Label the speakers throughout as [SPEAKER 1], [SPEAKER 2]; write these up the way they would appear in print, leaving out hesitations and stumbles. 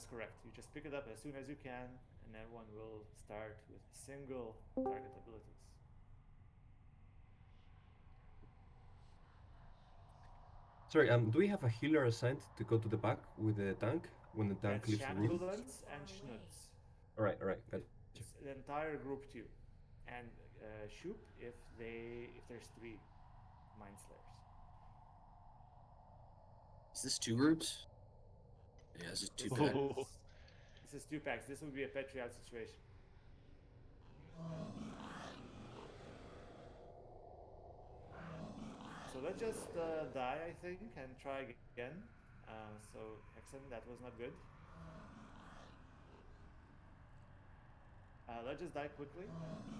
[SPEAKER 1] is correct. You just pick it up as soon as you can, and everyone will start with single target abilities.
[SPEAKER 2] Sorry, do we have a healer assigned to go to the back with the tank when the tank
[SPEAKER 1] That's
[SPEAKER 2] leaves the room?
[SPEAKER 1] Shambulance and Schnutz.
[SPEAKER 2] All right, gotcha.
[SPEAKER 1] It's the entire group too, and Shoop if there's 3 Mind Slayers.
[SPEAKER 3] Is this 2 groups? Yeah, this is 2 packs.
[SPEAKER 1] This is 2 packs. This would be a Petriad situation. So let's just die, I think, and try again. So Hexen, that was not good. Let's just die quickly,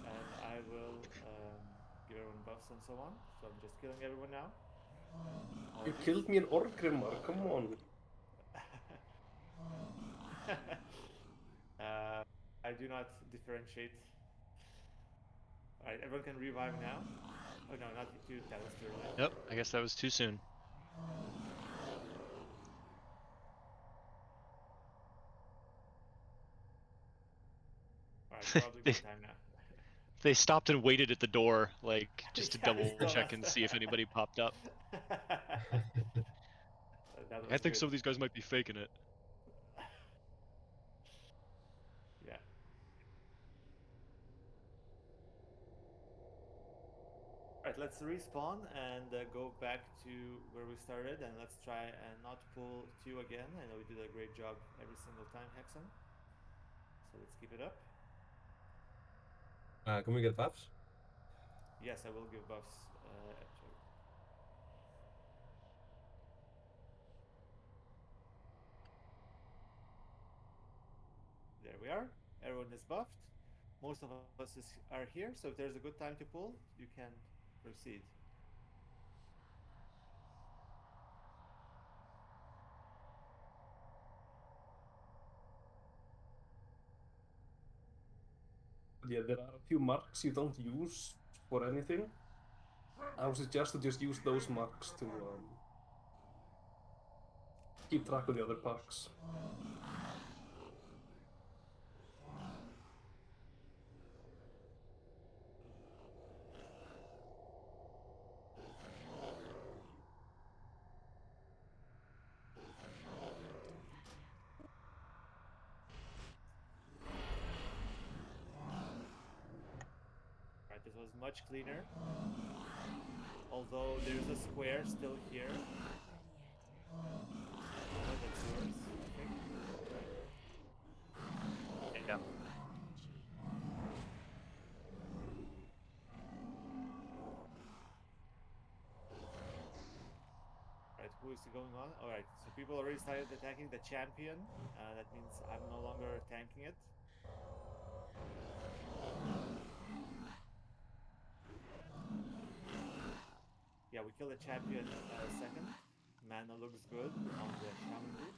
[SPEAKER 1] and I will give everyone buffs and so on. So I'm just killing everyone now.
[SPEAKER 4] You killed me in Orgrimmar, come on.
[SPEAKER 1] I do not differentiate. Alright, everyone can revive now. Oh no, not you, that was too early.
[SPEAKER 5] Yep, I guess that was too soon.
[SPEAKER 1] Alright, probably good time now.
[SPEAKER 5] They stopped and waited at the door, like, just to double check and see if anybody popped up. I think some of these guys might be faking it.
[SPEAKER 1] Yeah. Alright, let's respawn and go back to where we started, and let's try and not pull 2 again. I know we did a great job every single time, Hexen. So let's keep it up.
[SPEAKER 2] Can we get buffs?
[SPEAKER 1] Yes, I will give buffs. There we are. Everyone is buffed. Most of us are here, so if there's a good time to pull, you can proceed.
[SPEAKER 4] Yeah, there are a few marks you don't use for anything. I would suggest to just use those marks to keep track of the other packs.
[SPEAKER 1] Right, this was much cleaner. Although there's a square still here. Oh, that's yours, I think.
[SPEAKER 6] Yeah.
[SPEAKER 1] Right, who is going on? Alright, so people already started attacking the champion. That means I'm no longer tanking it. Yeah, we kill the champion second. Mana looks good on the shaman group.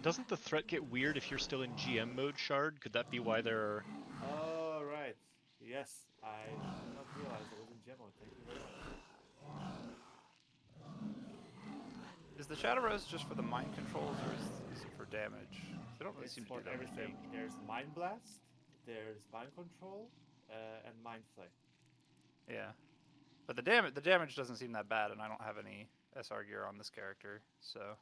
[SPEAKER 5] Doesn't the threat get weird if you're still in GM mode, Shard? Could that be why they're...
[SPEAKER 1] Oh, right. Yes, I did not realize I was in GM mode. Thank you very much.
[SPEAKER 6] Is the Shadow Rose just for the mind controls, or is it for damage? They don't really
[SPEAKER 1] It's
[SPEAKER 6] seem to
[SPEAKER 1] for
[SPEAKER 6] do that much
[SPEAKER 1] everything.
[SPEAKER 6] damage.
[SPEAKER 1] There's Mind Blast, there's Mind Control, and Mind Flay.
[SPEAKER 6] Yeah, but the damage doesn't seem that bad, and I don't have any SR gear on this character, so.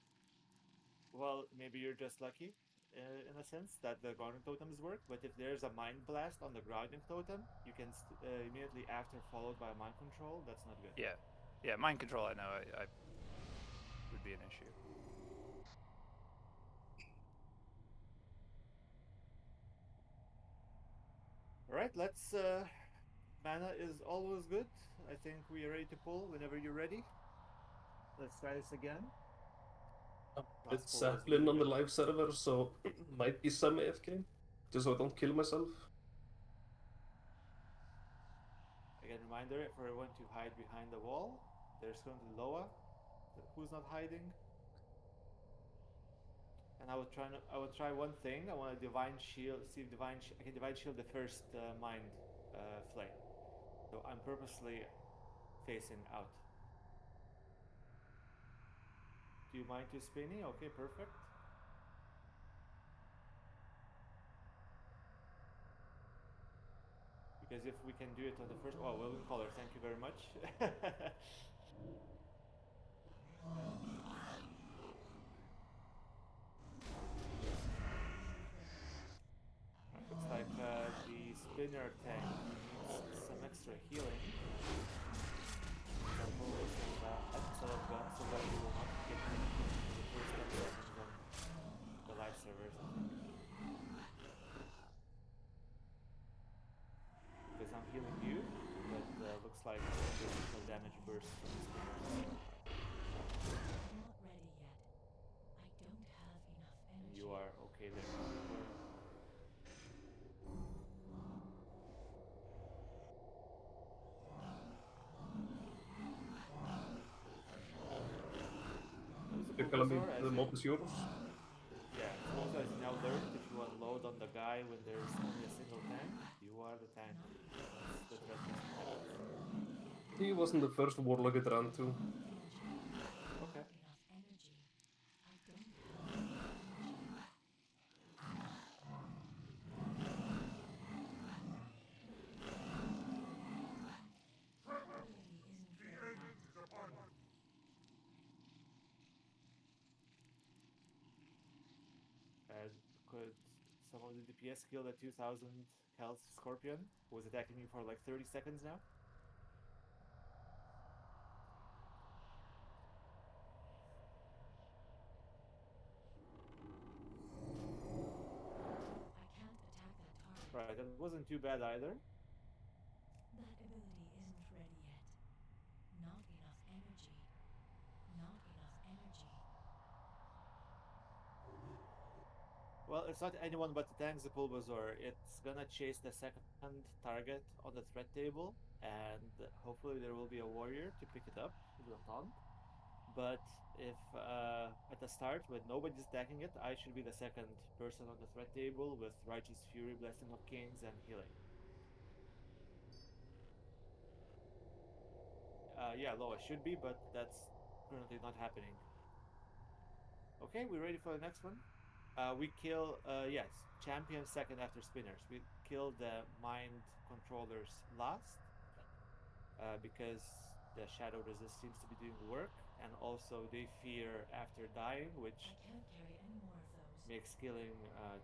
[SPEAKER 1] Well, maybe you're just lucky, in a sense, that the grounding totems work. But if there's a Mind Blast on the grounding totem, you can immediately after followed by Mind Control. That's not good.
[SPEAKER 6] Yeah, mind control. I know I would be an issue.
[SPEAKER 1] All right, let's. Mana is always good. I think we are ready to pull whenever you're ready. Let's try this again.
[SPEAKER 4] It's Zeppelin on the live server, so might be some AFK, just so I don't kill myself.
[SPEAKER 1] Again, reminder for everyone to hide behind the wall. There's currently Loa, who's not hiding. And I will try one thing. I want to divine shield. See if I can divine shield the first mind flame. So I'm purposely facing out. Do you mind to spinny? Okay, perfect. Because if we can do it on the first... Oh, William Collar, thank you very much. Looks like the spinner tank needs some extra healing. For example, so that we will not get hit in the first 10 seconds on the live servers, I think. Because I'm healing you, but looks like the initial damage burst from the spinners as well.
[SPEAKER 7] I'm not ready yet. I don't have enough energy.
[SPEAKER 1] You are okay there.
[SPEAKER 4] The
[SPEAKER 1] Bulbasaur,
[SPEAKER 4] mob is yours.
[SPEAKER 1] yeah, Bulbasaur has now learned if you unload on the guy when there's only a single tank, you are the tank. That's the threat must happen.
[SPEAKER 4] He wasn't the first warlock it ran to.
[SPEAKER 1] Okay.
[SPEAKER 7] Enough energy. I don't have enough energy.
[SPEAKER 1] Could some of the DPS kill the 2000 health Scorpion who was attacking you for like 30 seconds now?
[SPEAKER 7] I can't attack that target.
[SPEAKER 1] Right, that wasn't too bad either.
[SPEAKER 7] That ability isn't ready yet. Not enough energy. Not enough energy.
[SPEAKER 1] Well, it's not anyone but the tanks, the Bulbasaur. It's gonna chase the second target on the threat table, and hopefully there will be a warrior to pick it up with a taunt. But if at the start, when nobody's attacking it, I should be the second person on the threat table with Righteous Fury, Blessing of Kings, and healing. Yeah, Loa should be, but that's currently not happening. Okay, we ready for the next one? We kill, yes, champion second after spinners. We kill the mind controllers last because the shadow resist seems to be doing work, and also they fear after dying, which
[SPEAKER 7] I can't carry any more of those.
[SPEAKER 1] makes killing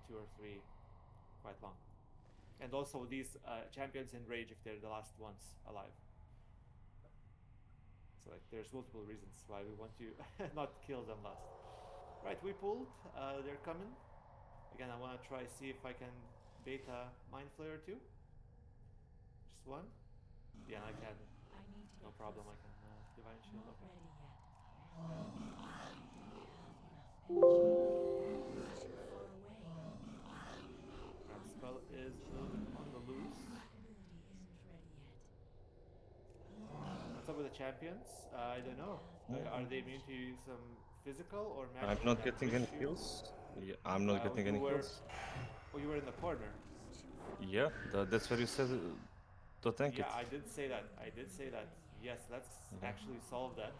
[SPEAKER 1] 2 or 3 quite long. And also these champions enrage if they're the last ones alive. So like there's multiple reasons why we want to not kill them last. Right, we pulled. They're coming. Again, I want to try see if I can beta Mind Flayer too. Just one. Yeah, I can.
[SPEAKER 7] I need to
[SPEAKER 1] No
[SPEAKER 7] get
[SPEAKER 1] problem. I
[SPEAKER 7] closer.
[SPEAKER 1] can Divine
[SPEAKER 7] I'm
[SPEAKER 1] Shield.
[SPEAKER 7] not
[SPEAKER 1] Okay.
[SPEAKER 7] ready yet. I don't have enough energy. It's too far away.
[SPEAKER 1] Right, Skull is a little bit on the loose.
[SPEAKER 7] That ability isn't ready yet.
[SPEAKER 1] What's up with the champions? I don't know. Are they immune to some physical or
[SPEAKER 8] I'm
[SPEAKER 1] magical
[SPEAKER 8] not
[SPEAKER 1] damage?
[SPEAKER 8] getting any kills. Yeah, I'm not getting any kills.
[SPEAKER 1] Oh, you were in the corner.
[SPEAKER 8] Yeah, that's where you said to tank
[SPEAKER 1] Yeah,
[SPEAKER 8] it.
[SPEAKER 1] I did say that. I did say that. Yes, let's
[SPEAKER 8] Yeah.
[SPEAKER 1] actually solve that.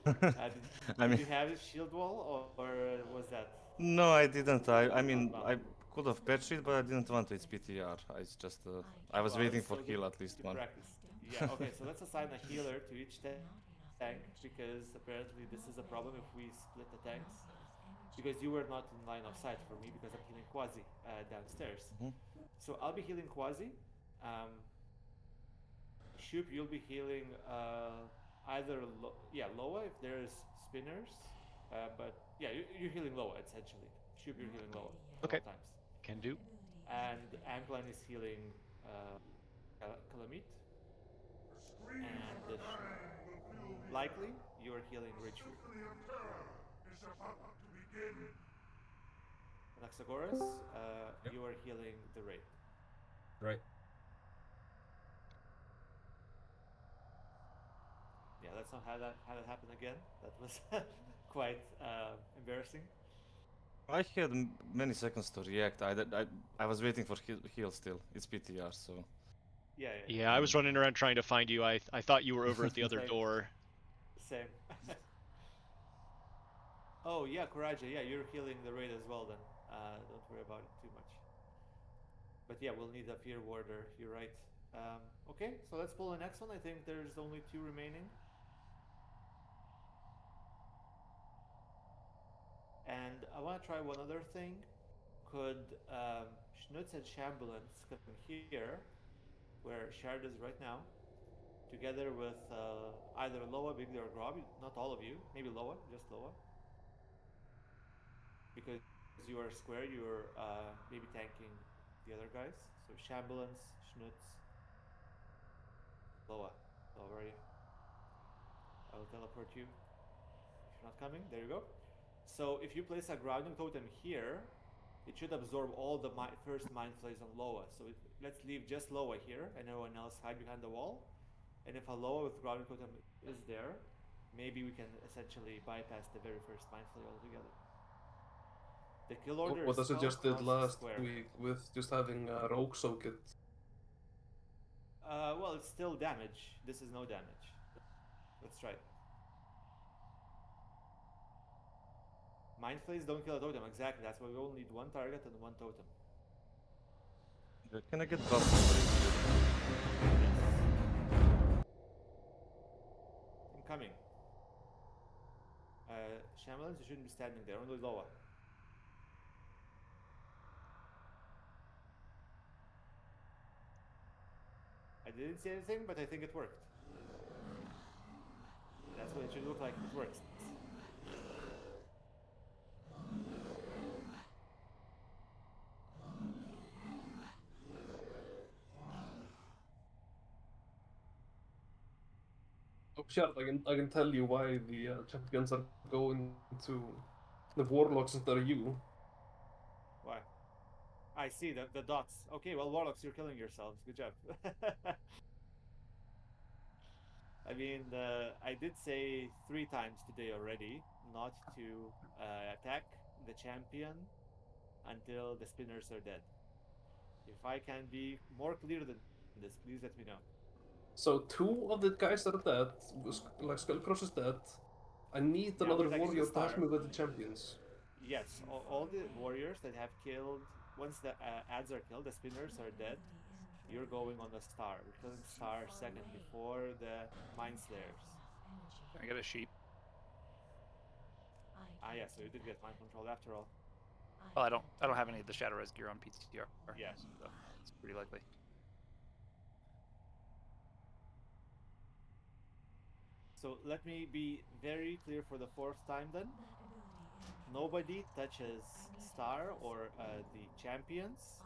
[SPEAKER 8] I
[SPEAKER 1] Did
[SPEAKER 8] mean,
[SPEAKER 1] you have a shield wall, or was that?
[SPEAKER 8] no, I didn't. I mean,
[SPEAKER 1] Not
[SPEAKER 8] I
[SPEAKER 1] bound?
[SPEAKER 8] could have patched it, but I didn't want to. It's PTR. I just, I was
[SPEAKER 1] Well,
[SPEAKER 8] waiting
[SPEAKER 1] it's
[SPEAKER 8] for
[SPEAKER 1] still
[SPEAKER 8] heal
[SPEAKER 1] good
[SPEAKER 8] at least
[SPEAKER 1] to
[SPEAKER 8] one.
[SPEAKER 1] practice. Yeah, okay, so let's assign a healer to each tank because apparently this is a problem if we split the tanks. Because you were not in line of sight for me because I'm healing Quasi downstairs.
[SPEAKER 8] Mhm.
[SPEAKER 1] So I'll be healing Quasi. Shoop, you'll be healing either Loa if there's spinners, but yeah, you're healing Loa essentially. Shoop, you're healing Loa at
[SPEAKER 5] Okay.
[SPEAKER 1] all times.
[SPEAKER 5] Can do.
[SPEAKER 1] And Anklan is healing Calamite. And likely you're healing Ritual. Anaxagoras,
[SPEAKER 2] Yep.
[SPEAKER 1] you are healing the Raid.
[SPEAKER 2] Right.
[SPEAKER 1] Yeah, let's not have that happen again. That was quite embarrassing.
[SPEAKER 8] I had many seconds to react. I was waiting for heal still. It's PTR, so.
[SPEAKER 1] Yeah.
[SPEAKER 5] Yeah, I was running around trying to find you. I thought you were over at the other
[SPEAKER 1] Same.
[SPEAKER 5] door.
[SPEAKER 1] Same. Oh yeah, Karaja, yeah, you're healing the raid as well then. Don't worry about it too much. But yeah, we'll need a Fear Warder, you're right. Okay, so let's pull the next one. I think there's only 2 remaining. And I want to try one other thing. Could Schnutz and Shambulance come here, where Shard is right now, together with either Loa, Bigly, or Grob? Not all of you, maybe Loa, just Loa. Because you are square, you're maybe tanking the other guys. So Shambulance, Schnutz, Loa. Loa, where are you? I will teleport you. If you're not coming, there you go. So if you place a grounding totem here, it should absorb all the first mind flays on Loa. So let's leave just Loa here and everyone else hide behind the wall. And if a Loa with grounding totem is there, maybe we can essentially bypass the very first mind flay altogether. The kill order
[SPEAKER 4] What
[SPEAKER 1] is
[SPEAKER 4] I suggested
[SPEAKER 1] cost
[SPEAKER 4] last
[SPEAKER 1] square.
[SPEAKER 4] week with just having a rogue soak it.
[SPEAKER 1] Well, it's still damage. This is no damage. Let's try it. Mind flays don't kill a totem, exactly. That's why we only need one target and one totem.
[SPEAKER 8] Can I get dropped over here?
[SPEAKER 1] I'm coming. Shamblance, you shouldn't be standing there, only Loa. I didn't see anything, but I think it worked. That's what it should look like. It works.
[SPEAKER 4] Oh, Shard, I can tell you why the champions are going to the warlocks instead of you.
[SPEAKER 1] Why? I see the dots. Okay, well, Warlocks, you're killing yourselves. Good job. I mean, I did say 3 times today already not to attack the champion until the spinners are dead. If I can be more clear than this, please let me know.
[SPEAKER 4] So 2 of the guys that are dead, like Skullcross is dead. I need
[SPEAKER 1] Yeah,
[SPEAKER 4] another
[SPEAKER 1] protecting the
[SPEAKER 4] warrior to
[SPEAKER 1] star.
[SPEAKER 4] help me with the champions.
[SPEAKER 1] Yes, all the warriors that have killed, once the ads are killed, the spinners are dead. You're going on the star. We're killing star second before the mind slayers.
[SPEAKER 6] Can I get a sheep?
[SPEAKER 1] Ah, yeah, so you did get mind control after all.
[SPEAKER 6] Well, I don't have any of the Shadow Res gear on PTR.
[SPEAKER 1] Yeah.
[SPEAKER 6] So it's pretty likely.
[SPEAKER 1] So let me be very clear for the 4th time then. Nobody touches star or the champions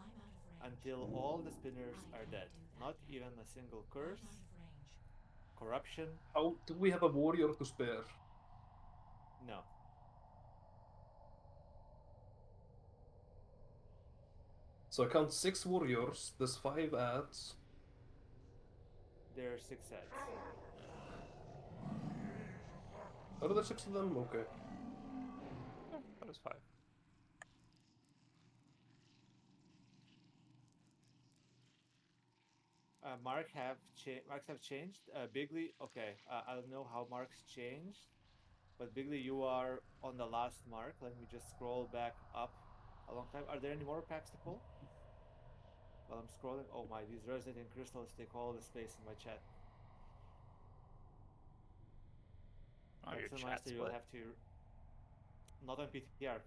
[SPEAKER 1] until all the spinners are dead. Not even a single curse, corruption.
[SPEAKER 4] How do we have a warrior to spare?
[SPEAKER 1] No.
[SPEAKER 4] So I count 6 warriors, there's 5 ads.
[SPEAKER 1] There are 6 ads.
[SPEAKER 4] Are there 6 of them? Okay.
[SPEAKER 6] That was 5.
[SPEAKER 1] Marks have changed. Bigly, okay. I don't know how marks changed, but Bigly, you are on the last mark. Let me just scroll back up a long time. Are there any more packs to pull? While I'm scrolling, oh my, these resonating crystals take all the space in my chat.
[SPEAKER 6] Oh, your
[SPEAKER 1] Hexen
[SPEAKER 6] chat
[SPEAKER 1] Master, you'll
[SPEAKER 6] split.
[SPEAKER 1] have to. Not on PTR.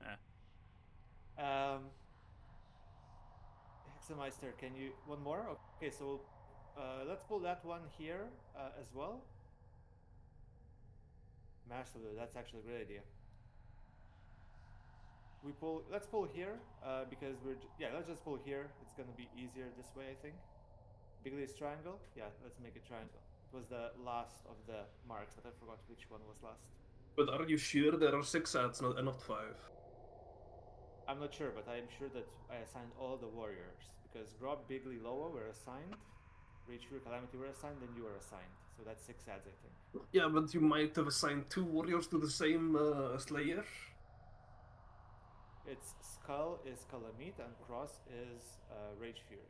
[SPEAKER 6] Yeah.
[SPEAKER 1] Hexenmeister, can you one more? Okay, so let's pull that one here as well. Master, that's actually a great idea. Let's pull here because let's just pull here. It's gonna be easier this way, I think. Bigly's triangle. Yeah, let's make it triangle. It was the last of the marks, but I forgot which one was last.
[SPEAKER 4] But are you sure there are 6 ads and not 5?
[SPEAKER 1] I'm not sure, but I'm sure that I assigned all the warriors because Grob, Bigly, Loa were assigned, Rage Fury, Calamity were assigned, then you were assigned. So that's 6 ads, I think.
[SPEAKER 4] Yeah, but you might have assigned 2 warriors to the same Slayer.
[SPEAKER 1] It's Skull is Calamite and Cross is Rage Fury.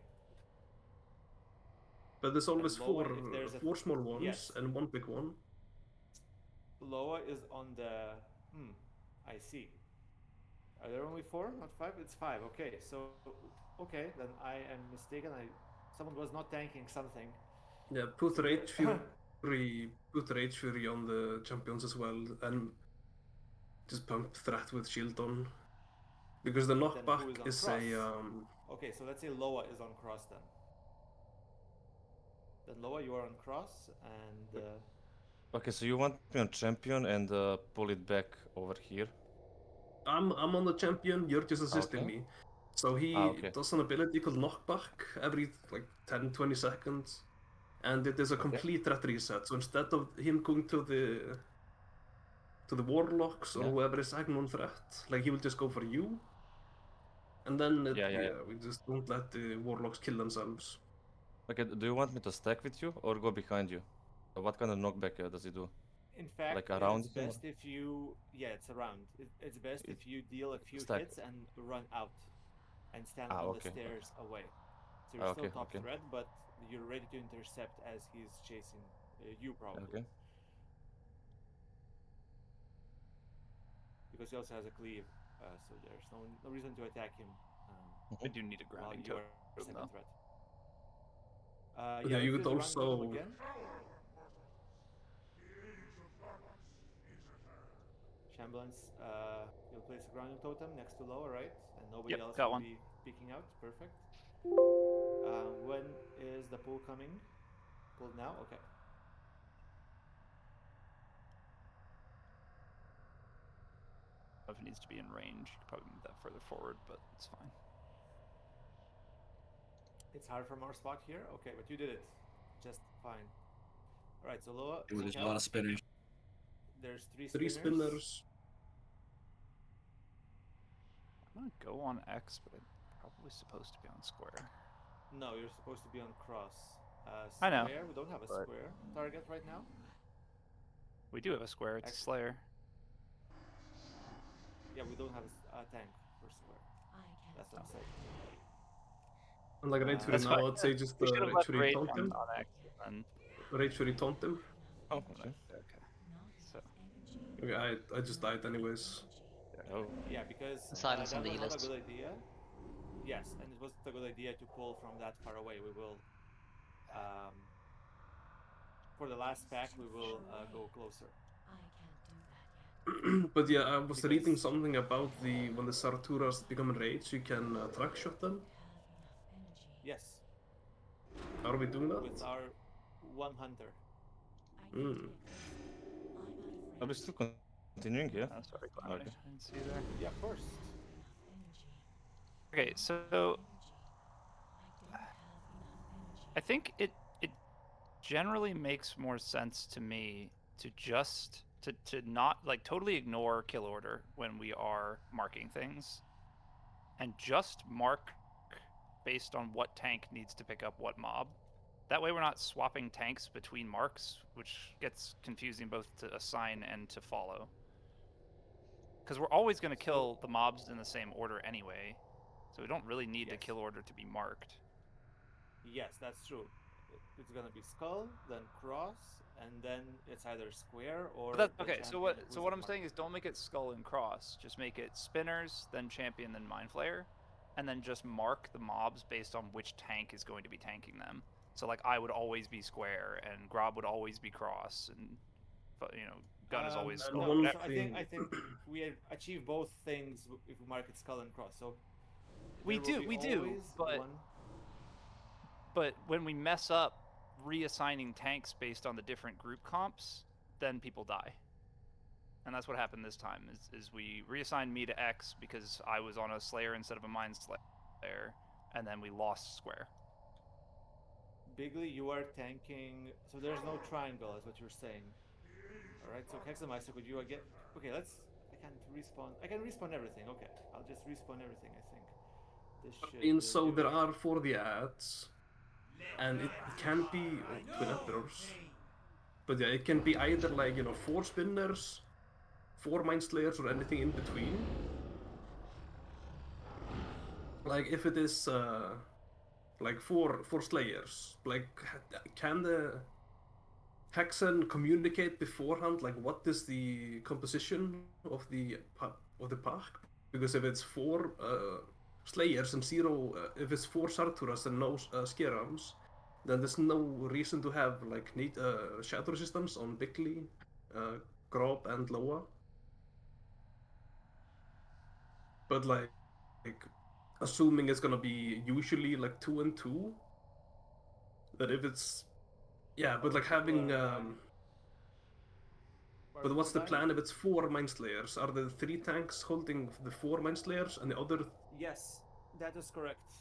[SPEAKER 4] But there's always
[SPEAKER 1] Loa,
[SPEAKER 4] 4,
[SPEAKER 1] if there's
[SPEAKER 4] 4 small ones
[SPEAKER 1] yes.
[SPEAKER 4] and 1 big one.
[SPEAKER 1] Loa is on the. I see. Are there only 4, not 5? It's 5. Okay, so okay, then I am mistaken. Someone was not tanking something.
[SPEAKER 4] Yeah, put
[SPEAKER 1] So
[SPEAKER 4] Rage Fury on the champions as well, and just pump Threat with shield on. Because the
[SPEAKER 1] Then who
[SPEAKER 4] knockback
[SPEAKER 1] is on
[SPEAKER 4] is
[SPEAKER 1] cross?
[SPEAKER 4] a
[SPEAKER 1] Okay, so let's say Loa is on cross then. Then Loa, you are on cross, and
[SPEAKER 8] Okay, so you want me on champion and pull it back over here?
[SPEAKER 4] I'm on the champion, you're just assisting
[SPEAKER 8] Okay.
[SPEAKER 4] me. So he
[SPEAKER 8] Okay.
[SPEAKER 4] does an ability called knockback every like 10-20 seconds. And it is a
[SPEAKER 8] Okay.
[SPEAKER 4] complete threat reset. So instead of him going to the warlocks or
[SPEAKER 8] Yeah.
[SPEAKER 4] whoever is acting on threat, like he will just go for you. And then
[SPEAKER 8] Yeah.
[SPEAKER 4] we just don't let the warlocks kill themselves.
[SPEAKER 8] Okay, do you want me to stack with you or go behind you? What kind of knockback does he do?
[SPEAKER 1] in fact,
[SPEAKER 8] Like around
[SPEAKER 1] it's
[SPEAKER 8] him?
[SPEAKER 1] best if you it's around. It's best
[SPEAKER 8] It-
[SPEAKER 1] if you deal a few
[SPEAKER 8] stack.
[SPEAKER 1] hits and run out, and stand on
[SPEAKER 8] Okay.
[SPEAKER 1] the stairs away. So you're
[SPEAKER 8] Ah,
[SPEAKER 1] still
[SPEAKER 8] okay,
[SPEAKER 1] top
[SPEAKER 8] okay.
[SPEAKER 1] threat, but you're ready to intercept as he's chasing you probably.
[SPEAKER 8] Okay.
[SPEAKER 1] Because he also has a cleave, so there's no reason to attack him.
[SPEAKER 6] I do need a
[SPEAKER 1] While
[SPEAKER 6] grounding
[SPEAKER 1] you are
[SPEAKER 6] totem
[SPEAKER 1] second
[SPEAKER 6] though.
[SPEAKER 1] threat.
[SPEAKER 4] But yeah,
[SPEAKER 1] let's
[SPEAKER 4] you
[SPEAKER 1] do
[SPEAKER 4] could
[SPEAKER 1] the grounding totem
[SPEAKER 4] also
[SPEAKER 1] again. Shambulance, you'll place a grounding totem next to Loa, right? And nobody
[SPEAKER 6] Yep,
[SPEAKER 1] else
[SPEAKER 6] got
[SPEAKER 1] will
[SPEAKER 6] one.
[SPEAKER 1] be peeking out. Perfect. When is the pull coming? Pulled now? Okay.
[SPEAKER 6] If it needs to be in range, you could probably move that further forward, but it's fine.
[SPEAKER 1] It's hard from our spot here. Okay, but you did it. Just fine. Alright, so Loa,
[SPEAKER 3] Ooh, there's
[SPEAKER 1] peek
[SPEAKER 3] a lot
[SPEAKER 1] out.
[SPEAKER 3] of spinners.
[SPEAKER 1] There's 3
[SPEAKER 4] 3
[SPEAKER 1] spinners.
[SPEAKER 4] spinners.
[SPEAKER 6] I'm gonna go on X, but I'm probably supposed to be on square.
[SPEAKER 1] No, you're supposed to be on cross.
[SPEAKER 6] I know,
[SPEAKER 1] Square, we don't have a
[SPEAKER 6] but-
[SPEAKER 1] square target right now.
[SPEAKER 6] We do have a square, it's a Slayer.
[SPEAKER 1] Yeah, we don't have a tank for square.
[SPEAKER 7] I can't
[SPEAKER 1] That's what I'm
[SPEAKER 7] stop
[SPEAKER 1] saying.
[SPEAKER 4] And like Rage Fury
[SPEAKER 6] That's
[SPEAKER 4] now,
[SPEAKER 6] fine.
[SPEAKER 4] I'd say just
[SPEAKER 6] We should have
[SPEAKER 4] Rage
[SPEAKER 6] left
[SPEAKER 4] Fury
[SPEAKER 6] rage
[SPEAKER 4] taunt him.
[SPEAKER 6] on X and
[SPEAKER 4] Rage Fury taunt him.
[SPEAKER 8] Oh, okay.
[SPEAKER 6] okay. So
[SPEAKER 4] Okay, I just died anyways.
[SPEAKER 8] Oh.
[SPEAKER 1] Yeah, because
[SPEAKER 9] Silence
[SPEAKER 1] that
[SPEAKER 9] on the
[SPEAKER 1] was not a
[SPEAKER 9] E-list.
[SPEAKER 1] good idea. Yes, and it wasn't a good idea to pull from that far away. We will, for the last pack, we will go closer.
[SPEAKER 7] I can't do that yet.
[SPEAKER 4] But yeah, I was reading
[SPEAKER 1] Because-
[SPEAKER 4] something about when the Saraturas become enraged, you can track shot them.
[SPEAKER 7] Have enough energy.
[SPEAKER 1] Yes,
[SPEAKER 4] Are we doing that?
[SPEAKER 1] with our one hunter.
[SPEAKER 7] I can't
[SPEAKER 4] Mm.
[SPEAKER 7] take this. I'm out of
[SPEAKER 8] Are we
[SPEAKER 7] range.
[SPEAKER 8] still continuing? Yeah.
[SPEAKER 6] oh, sorry, Cloud,
[SPEAKER 8] Okay.
[SPEAKER 6] I didn't see you there.
[SPEAKER 1] Yeah, of course.
[SPEAKER 7] Enough energy.
[SPEAKER 6] Okay, so
[SPEAKER 7] I don't have enough energy.
[SPEAKER 6] I think it generally makes more sense to me to just to not like totally ignore kill order when we are marking things and just mark based on what tank needs to pick up what mob. That way we're not swapping tanks between marks, which gets confusing both to assign and to follow. Because we're always going to kill the mobs in the same order anyway, so we don't really need the
[SPEAKER 1] Yes.
[SPEAKER 6] kill order to be marked.
[SPEAKER 1] Yes, that's true. It's gonna be skull, then cross, and then it's either square or.
[SPEAKER 6] But that,
[SPEAKER 1] the
[SPEAKER 6] okay, so
[SPEAKER 1] champion
[SPEAKER 6] what
[SPEAKER 1] who's
[SPEAKER 6] so what
[SPEAKER 1] on
[SPEAKER 6] I'm
[SPEAKER 1] mark.
[SPEAKER 6] saying is don't make it skull and cross. Just make it spinners, then champion, then mind flayer, and then just mark the mobs based on which tank is going to be tanking them. So like I would always be square, and Grob would always be cross, and Gun is always
[SPEAKER 4] and
[SPEAKER 6] skull.
[SPEAKER 4] one
[SPEAKER 1] No,
[SPEAKER 6] whatever.
[SPEAKER 1] so I think we achieve both things if we mark it skull and cross. So
[SPEAKER 6] We
[SPEAKER 1] there will
[SPEAKER 6] do,
[SPEAKER 1] be always
[SPEAKER 6] but
[SPEAKER 1] one.
[SPEAKER 6] But when we mess up reassigning tanks based on the different group comps, then people die. And that's what happened this time, is we reassigned me to X because I was on a Slayer instead of a Mind Slayer, and then we lost square.
[SPEAKER 1] Bigly, you are tanking. So there's no triangle, is what you're saying. Alright, so Hexameister, could you again. Okay, let's. I can't respawn. I can respawn everything. Okay, I'll just respawn everything, I think. This should.
[SPEAKER 4] And so
[SPEAKER 1] do
[SPEAKER 4] there
[SPEAKER 1] it.
[SPEAKER 4] are 4 the ads, and it can be twin emperors. But yeah, it can be either like 4 spinners, 4 mind slayers, or anything in between. Like if it is like 4 slayers, like can the Hexen communicate beforehand like what is the composition of the pack? because if it's 4 Slayers and 0, if it's 4 Sarturas and no Skerams, then there's no reason to have like shadow resistance on Bigly, Grob, and Loa. But like assuming it's gonna be usually like 2 and 2, that if it's but like having but what's the plan if it's 4 Mind Slayers? Are there 3 tanks holding the 4 Mind Slayers and the other?
[SPEAKER 1] Yes, that is correct.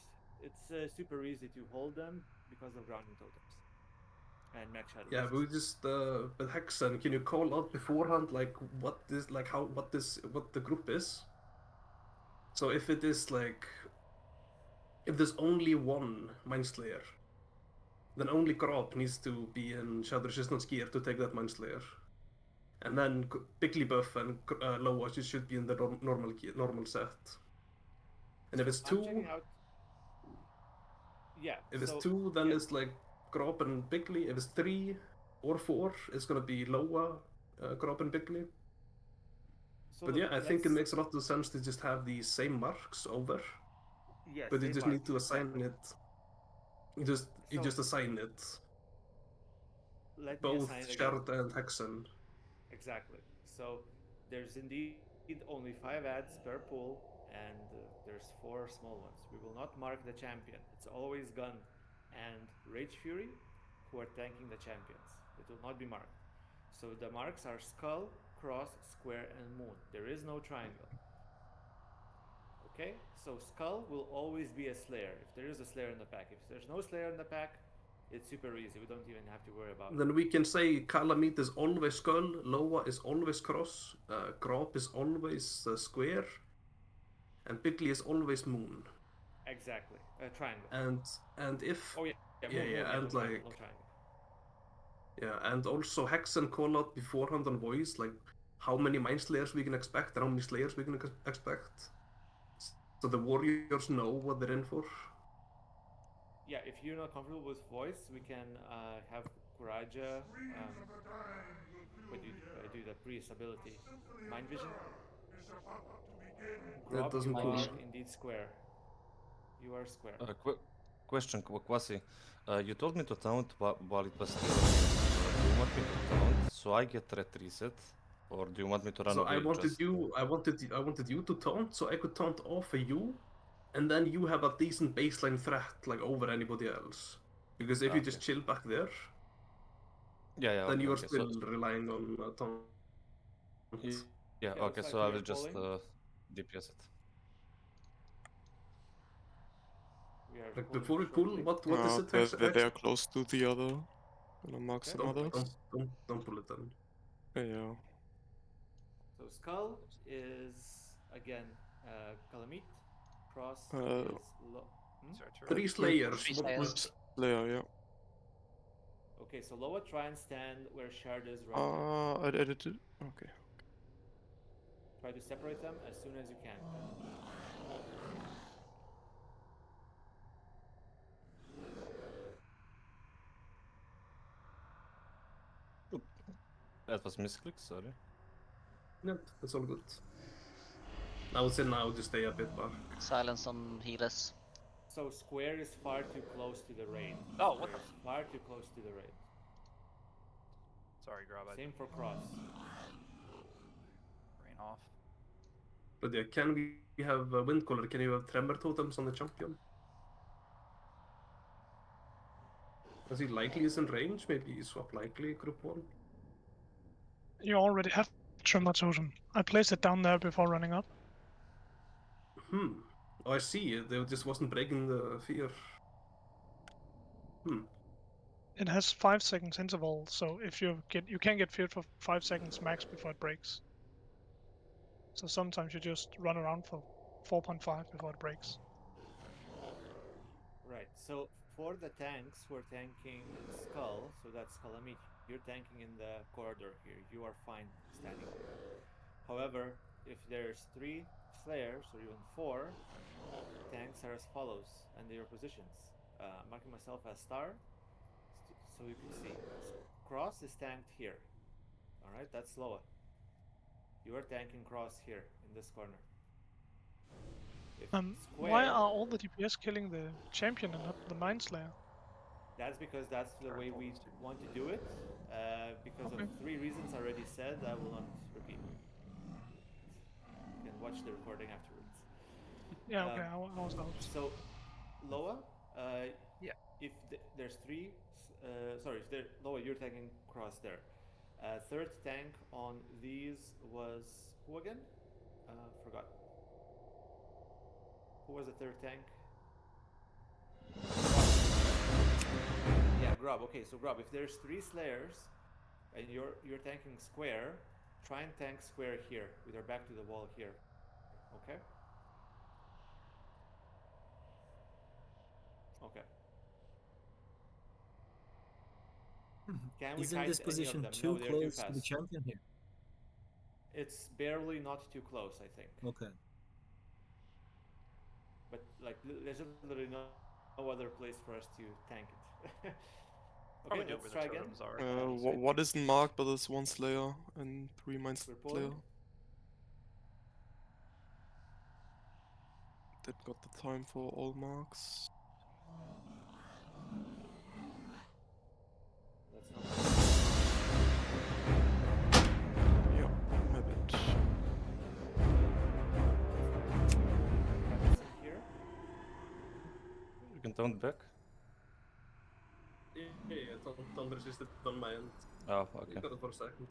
[SPEAKER 1] It's super easy to hold them because of grounding totems and max shadow.
[SPEAKER 4] Yeah, we just but Hexen, can you call out beforehand like what the group is? So if it is like if there's only 1 Mind Slayer, then only Grop needs to be in Shadow Resistance gear to take that Mind Slayer. And then Bigly buff and Loa should be in the normal set. And if it's 2, if it's 2, then it's like Grop and Bigly. If it's 3 or 4, it's gonna be Loa, Grop and Bigly.
[SPEAKER 1] So
[SPEAKER 4] but
[SPEAKER 1] look,
[SPEAKER 4] yeah, I think it makes a lot of sense to just have the same marks over.
[SPEAKER 1] Yes,
[SPEAKER 4] but you just need to assign
[SPEAKER 1] exactly.
[SPEAKER 4] it. You just assign it. Both Shard and Hexen.
[SPEAKER 1] Exactly. So there's indeed only 5 ads per pool, and there's 4 small ones. We will not mark the champion. It's always Gun and Rage Fury who are tanking the champions. It will not be marked. So the marks are Skull, Cross, Square, and Moon. There is no triangle. Okay? So Skull will always be a Slayer if there is a Slayer in the pack. If there's no Slayer in the pack, it's super easy. We don't even have to worry about it.
[SPEAKER 4] Then we can say Calamite is always Skull, Loa is always Cross, Grop is always Square, and Bigly is always Moon.
[SPEAKER 1] Exactly. Triangle.
[SPEAKER 4] And if
[SPEAKER 1] Moon,
[SPEAKER 4] and
[SPEAKER 1] no
[SPEAKER 4] like
[SPEAKER 1] triangle.
[SPEAKER 4] Yeah, and also Hexen call out beforehand on voice, like how many Mind Slayers we can expect and how many Slayers we can expect. So the warriors know what they're in for.
[SPEAKER 1] Yeah, if you're not comfortable with voice, we can have Kuraja do the priest ability. Mind vision.
[SPEAKER 4] That doesn't pull.
[SPEAKER 1] Indeed Square. You are Square.
[SPEAKER 8] Question, Kwasi. You told me to taunt while it was still. Do you want me to taunt so I get ret reset, or do you want me to run away?
[SPEAKER 4] I wanted you to taunt so I could taunt off of you, and then you have a decent baseline threat like over anybody else. Because if you just chill back there, then you are still relying on taunt.
[SPEAKER 8] Yeah. Okay. So I will just DPS it.
[SPEAKER 4] Like before we pull, what is it?
[SPEAKER 9] They are close to the other. Gonna mark some others.
[SPEAKER 4] Don't pull it then.
[SPEAKER 9] Yeah.
[SPEAKER 1] So Skull is again Calamite. Cross is low.
[SPEAKER 4] 3 Slayers.
[SPEAKER 9] 3 Slayers. Slayer, yeah.
[SPEAKER 1] Okay, so Loa, try and stand where Shard is right now.
[SPEAKER 9] I edited. Okay.
[SPEAKER 1] Try to separate them as soon as you can.
[SPEAKER 8] That was misclick, sorry.
[SPEAKER 4] Yep, that's all good. I would say now just stay a bit back.
[SPEAKER 10] Silence on healers.
[SPEAKER 1] So Square is far too close to the raid.
[SPEAKER 6] Oh, what the?
[SPEAKER 1] Far too close to the raid.
[SPEAKER 6] Sorry, Grob.
[SPEAKER 1] Same for Cross.
[SPEAKER 6] Rain off.
[SPEAKER 4] But yeah, can we have Wind Caller? Can you have Tremor Totems on the champion? Does he likely is in range? Maybe swap likely group 1.
[SPEAKER 11] You already have Tremor Totem. I placed it down there before running up.
[SPEAKER 4] Oh, I see. They just wasn't breaking the fear.
[SPEAKER 11] It has 5 seconds interval, so if you can get feared for 5 seconds max before it breaks. So sometimes you just run around for 4.5 before it breaks.
[SPEAKER 1] Right. So for the tanks who are tanking Skull, so that's Calamite, you're tanking in the corridor here. You are fine standing there. However, if there's 3 Slayers or even 4, tanks are as follows, and their positions. Marking myself as star, so you can see. So Cross is tanked here. Alright, that's Loa. You are tanking Cross here, in this corner.
[SPEAKER 11] Why
[SPEAKER 1] square.
[SPEAKER 11] are all the DPS killing the champion and not the Mind Slayer?
[SPEAKER 1] That's because that's the way we want to do it. Because of 3 reasons already said, I will not repeat. You can watch the recording afterwards.
[SPEAKER 11] Yeah, okay, I was out.
[SPEAKER 1] So, Loa,
[SPEAKER 6] Yeah.
[SPEAKER 1] if there's 3, sorry, Loa, you're taking cross there. Third tank on these was who again? Forgot. Who was the third tank? Yeah, Grub. Okay, so Grub, if there's 3 Slayers and you're tanking square, try and tank square here with your back to the wall here. Okay? Okay. Can we
[SPEAKER 12] Isn't
[SPEAKER 1] kite
[SPEAKER 12] this
[SPEAKER 1] any of
[SPEAKER 12] position
[SPEAKER 1] them?
[SPEAKER 12] too
[SPEAKER 1] No, they're too
[SPEAKER 12] close to the
[SPEAKER 1] fast.
[SPEAKER 12] champion here?
[SPEAKER 1] It's barely not too close, I think.
[SPEAKER 12] Okay.
[SPEAKER 1] But like, there's literally no other place for us to tank it.
[SPEAKER 6] Probably
[SPEAKER 1] Okay,
[SPEAKER 6] do it
[SPEAKER 1] let's
[SPEAKER 6] where
[SPEAKER 1] try
[SPEAKER 6] the
[SPEAKER 1] again.
[SPEAKER 6] totems are.
[SPEAKER 9] What isn't marked but there's 1 Slayer and 3 Mind
[SPEAKER 1] We're pulling.
[SPEAKER 9] Slayer. Didn't got the time for all marks.
[SPEAKER 1] That's not.
[SPEAKER 9] Yeah, my bad.
[SPEAKER 1] Here.
[SPEAKER 8] You can turn back.
[SPEAKER 4] Yeah, don't resist it on my end.
[SPEAKER 8] Oh,
[SPEAKER 4] You
[SPEAKER 8] okay.
[SPEAKER 4] got it for a second.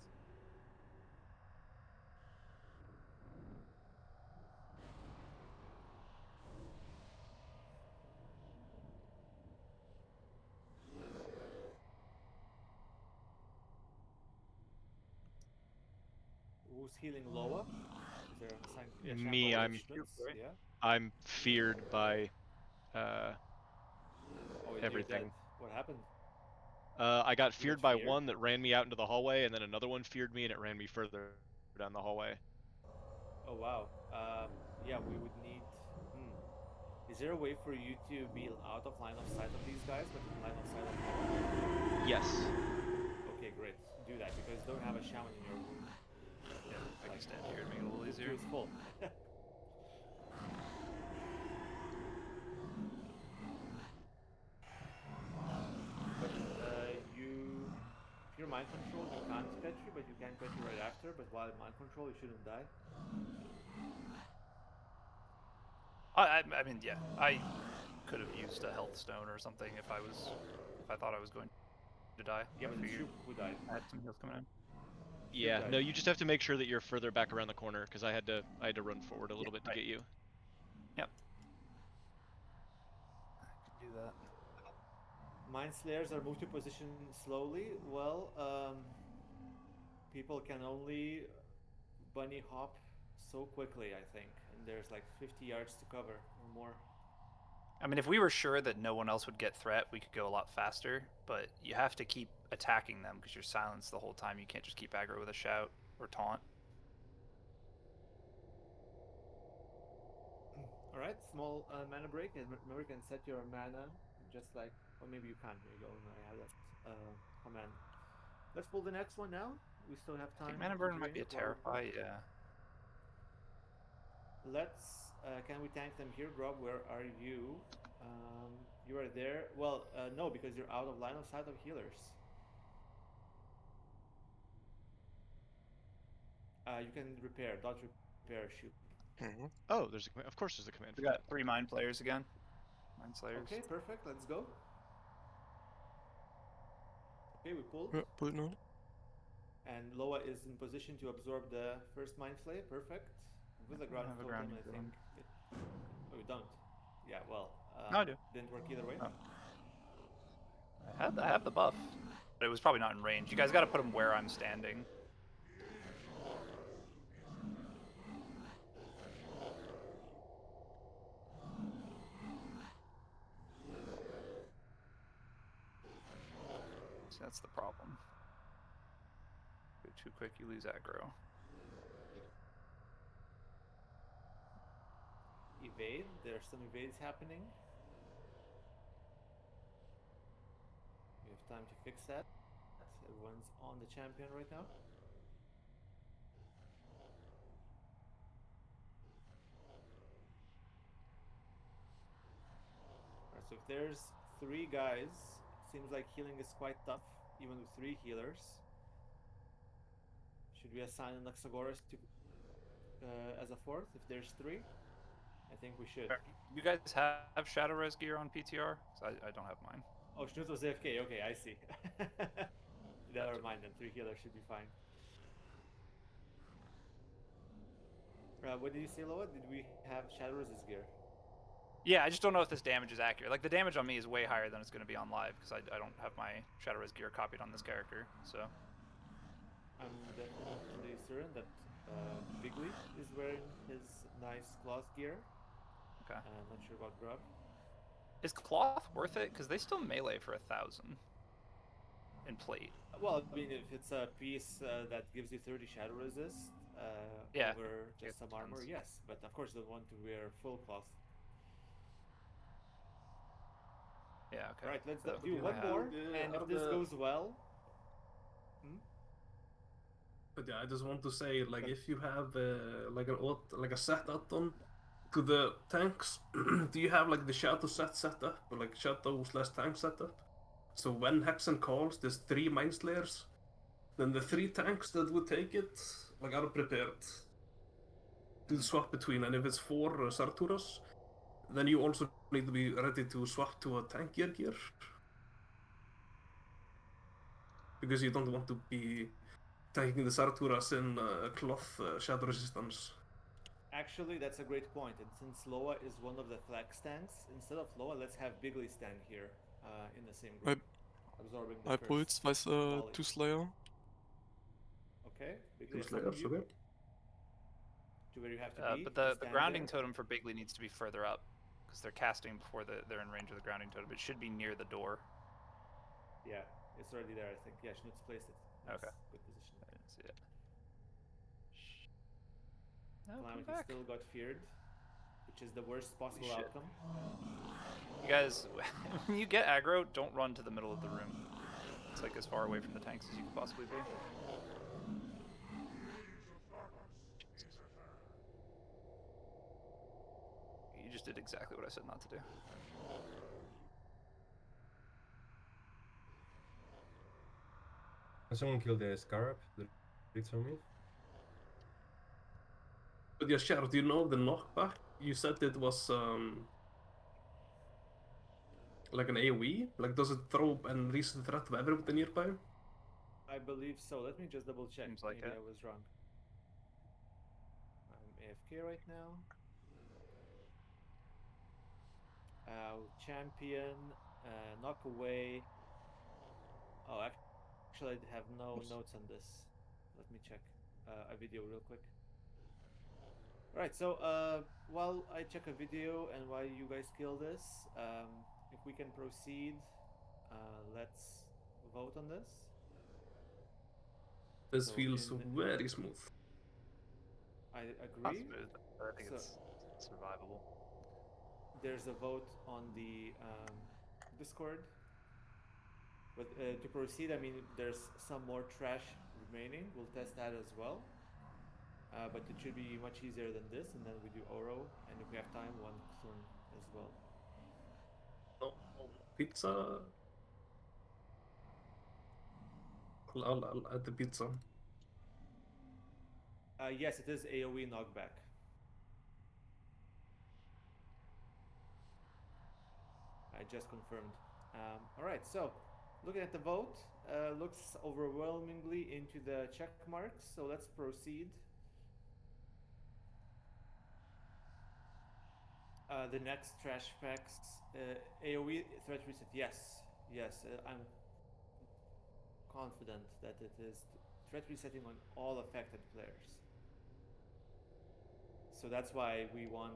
[SPEAKER 1] Who's healing Loa? Is there a sign? Yeah,
[SPEAKER 5] Me,
[SPEAKER 1] Shambo
[SPEAKER 5] I'm
[SPEAKER 1] Schmitz, yeah.
[SPEAKER 5] I'm feared by
[SPEAKER 1] Oh, you're
[SPEAKER 5] everything.
[SPEAKER 1] dead. What happened?
[SPEAKER 5] I got
[SPEAKER 1] You
[SPEAKER 5] feared
[SPEAKER 1] got
[SPEAKER 5] by
[SPEAKER 1] feared?
[SPEAKER 5] one that ran me out into the hallway, and then another one feared me, and it ran me further down the hallway.
[SPEAKER 1] Oh wow. Yeah, we would need. Is there a way for you to be out of line of sight of these guys, but in line of sight of Loa?
[SPEAKER 5] Yes.
[SPEAKER 1] Okay, great. Do that because you don't have a shaman in your room.
[SPEAKER 6] Yeah, I can stand here and make it a little easier.
[SPEAKER 1] It's full. But if you're mind control, you can't Petri, but you can Petri right after. But while in mind control, you shouldn't die.
[SPEAKER 6] I mean, yeah, I could have used a health stone or something if I thought I was going to die.
[SPEAKER 1] Yeah, but
[SPEAKER 6] I
[SPEAKER 1] it's
[SPEAKER 6] figured
[SPEAKER 1] you who died.
[SPEAKER 6] I had some heals coming in.
[SPEAKER 5] Yeah.
[SPEAKER 1] died.
[SPEAKER 5] No, you just have to make sure that you're further back around the corner because I had to run forward a little bit to
[SPEAKER 6] right.
[SPEAKER 5] get you.
[SPEAKER 6] Yep. I can do that.
[SPEAKER 1] Mind Slayers are moved to position slowly. Well, people can only bunny hop so quickly, I think, and there's like 50 yards to cover or more.
[SPEAKER 6] I mean, if we were sure that no one else would get threat, we could go a lot faster, but you have to keep attacking them because you're silenced the whole time. You can't just keep aggro with a shout or taunt.
[SPEAKER 1] Alright, small mana break, and remember you can set your mana just like, or maybe you can't. There you go, I have that command. Let's pull the next one now. We still have time.
[SPEAKER 6] I think mana burn might be a terrify, yeah.
[SPEAKER 1] Let's, can we tank them here? Grob, where are you? You are there. Well, no, because you're out of line of sight of healers. You can repair, dodge repair, shoot.
[SPEAKER 5] Oh, there's a of course there's a command.
[SPEAKER 6] We got 3 mind players again. Mind slayers.
[SPEAKER 1] Okay, perfect. Let's go. Okay, we pulled.
[SPEAKER 9] Yeah, pull it now.
[SPEAKER 1] And Loa is in position to absorb the first mind flay. Perfect. With the ground totem, I think. Oh, you don't. Yeah, well.
[SPEAKER 6] No, I do.
[SPEAKER 1] Didn't work either way.
[SPEAKER 6] Oh. I have the buff, but it was probably not in range. You guys got to put them where I'm standing. So that's the problem. Go too quick, you lose aggro.
[SPEAKER 1] Evade. There are some evades happening. We have time to fix that. Everyone's on the champion right now. So if there's 3 guys, seems like healing is quite tough, even with 3 healers. Should we assign an Oxagoras to as a 4th if there's 3? I think we should.
[SPEAKER 6] You guys have Shadow Res gear on PTR? 'Cause I don't have mine.
[SPEAKER 1] Oh, Schnutz was AFK. Okay, I see. Never mind then. 3 healers should be fine. What did you say, Loa? Did we have Shadow Resist gear?
[SPEAKER 6] Yeah, I just don't know if this damage is accurate. Like, the damage on me is way higher than it's going to be on live, because I don't have my Shadow Res gear copied on this character, so...
[SPEAKER 1] I'm definitely certain that Bigley is wearing his nice cloth gear.
[SPEAKER 6] Okay.
[SPEAKER 1] I'm not sure about Grub.
[SPEAKER 6] Is cloth worth it? Because they still melee for 1,000 in plate.
[SPEAKER 1] Well, I mean, if it's a piece that gives you 30 shadow resist
[SPEAKER 6] Yeah,
[SPEAKER 1] over
[SPEAKER 6] it
[SPEAKER 1] just some armor,
[SPEAKER 6] depends.
[SPEAKER 1] yes. But of course, you don't want to wear full cloth.
[SPEAKER 6] Yeah, okay.
[SPEAKER 1] Right, let's
[SPEAKER 6] So,
[SPEAKER 1] do one more, and if this goes well...
[SPEAKER 4] But yeah, I just want to say, like, if you have like a set add-on to the tanks, do you have like the shadow set up, or like shadow/tank setup? So when Hexen calls, there's 3 Mind Slayers, then the 3 tanks that would take it, like, are prepared to swap between. And if it's 4 Sarturas, then you also need to be ready to swap to a tank gear. Because you don't want to be taking the Sarturas in cloth shadow resistance.
[SPEAKER 1] Actually, that's a great point. And since Loa is one of the flex tanks, instead of Loa, let's have Bigley stand here in the same group, absorbing the
[SPEAKER 9] My
[SPEAKER 1] first
[SPEAKER 9] pulse was
[SPEAKER 1] volley.
[SPEAKER 9] 2 Slayer.
[SPEAKER 1] Okay, Bigley,
[SPEAKER 4] 2
[SPEAKER 1] I summon
[SPEAKER 4] Slayers,
[SPEAKER 1] you
[SPEAKER 4] okay.
[SPEAKER 1] to where you have to be.
[SPEAKER 6] but
[SPEAKER 1] to
[SPEAKER 6] the
[SPEAKER 1] stand
[SPEAKER 6] grounding
[SPEAKER 1] there.
[SPEAKER 6] totem for Bigley needs to be further up, because they're casting before they're in range of the grounding totem. It should be near the door.
[SPEAKER 1] Yeah, it's already there, I think. Yeah, Schnutz placed it. Nice.
[SPEAKER 6] Okay.
[SPEAKER 1] Good position.
[SPEAKER 6] I didn't see it. No, come
[SPEAKER 1] Calamity
[SPEAKER 6] back.
[SPEAKER 1] still got feared, which is the worst possible
[SPEAKER 6] shit.
[SPEAKER 1] outcome.
[SPEAKER 6] You guys, when you get aggro, don't run to the middle of the room. It's like as far away from the tanks as you can possibly be. You just did exactly what I said not to do.
[SPEAKER 2] Can someone kill the Scarab that hits on me?
[SPEAKER 4] But yeah, Shar, do you know the knockback? You said it was like an AoE? Like, does it throw and increase the threat of everybody nearby?
[SPEAKER 1] I believe so. Let me just double check.
[SPEAKER 6] Seems like
[SPEAKER 1] Maybe
[SPEAKER 6] it.
[SPEAKER 1] I was wrong. I'm AFK right now. Champion, knock away. Oh, actually, I have no notes on this. Let me check a video real quick. Alright, so while I check a video and while you guys kill this, if we can proceed, let's vote on this.
[SPEAKER 4] This
[SPEAKER 1] So
[SPEAKER 4] feels
[SPEAKER 1] in-
[SPEAKER 4] very smooth.
[SPEAKER 1] I
[SPEAKER 6] Not
[SPEAKER 1] agree.
[SPEAKER 6] smooth, but I think
[SPEAKER 1] So-
[SPEAKER 6] it's survivable.
[SPEAKER 1] There's a vote on the Discord. But to proceed, I mean, there's some more trash remaining. We'll test that as well. But it should be much easier than this, and then we do Oro, and if we have time, 1 Thorn as well.
[SPEAKER 4] No, pizza. I'll add the pizza.
[SPEAKER 1] Yes, it is AoE knockback. I just confirmed. Alright, so looking at the vote, looks overwhelmingly into the check marks, so let's proceed. The next trash packs, AoE threat reset, yes, I'm confident that it is threat resetting on all affected players. So that's why we want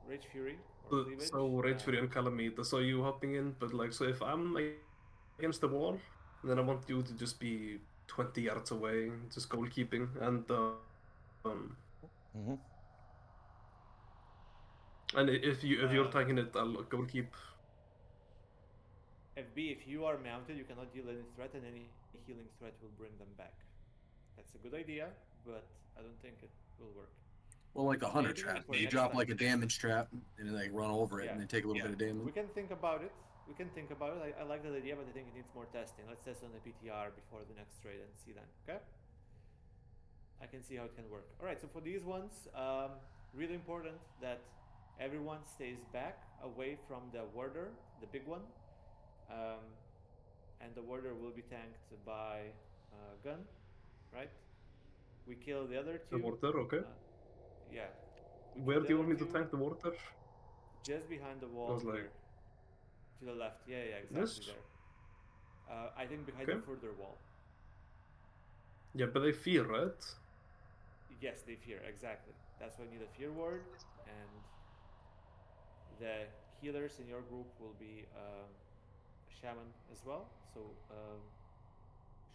[SPEAKER 1] Rage Fury or Cleavage.
[SPEAKER 4] So Rage Fury and Calamita. So you hopping in, but like, so if I'm against the wall, then I want you to just be 20 yards away, just goalkeeping, and and if you're tanking it, I'll goalkeep.
[SPEAKER 1] FB, if you are mounted, you cannot deal any threat, and any healing threat will bring them back. That's a good idea, but I don't think it will work.
[SPEAKER 3] Well, like a hunter
[SPEAKER 1] Maybe
[SPEAKER 3] trap.
[SPEAKER 1] for
[SPEAKER 3] You
[SPEAKER 1] next
[SPEAKER 3] drop
[SPEAKER 1] time.
[SPEAKER 3] like a damage trap and then like run over it
[SPEAKER 1] Yeah,
[SPEAKER 3] and then take a little bit of damage.
[SPEAKER 1] We can think about it. We can think about it. I like that idea, but I think it needs more testing. Let's test on the PTR before the next raid and see then. Okay? I can see how it can work. All right. So for these ones, really important that everyone stays back away from the warder, the big one, and the warder will be tanked by gun, right? We kill the other
[SPEAKER 4] The
[SPEAKER 1] two.
[SPEAKER 4] water, okay.
[SPEAKER 1] Yeah.
[SPEAKER 4] Where do you want me to tank the water?
[SPEAKER 1] Just behind the wall
[SPEAKER 4] Because, like,
[SPEAKER 1] here. To the left. Yeah, exactly
[SPEAKER 4] this?
[SPEAKER 1] there. I think behind
[SPEAKER 4] Okay.
[SPEAKER 1] the further wall.
[SPEAKER 4] Yeah, but they fear, right?
[SPEAKER 1] Yes, they fear, exactly. That's why you need a fear ward, and the healers in your group will be shaman as well. So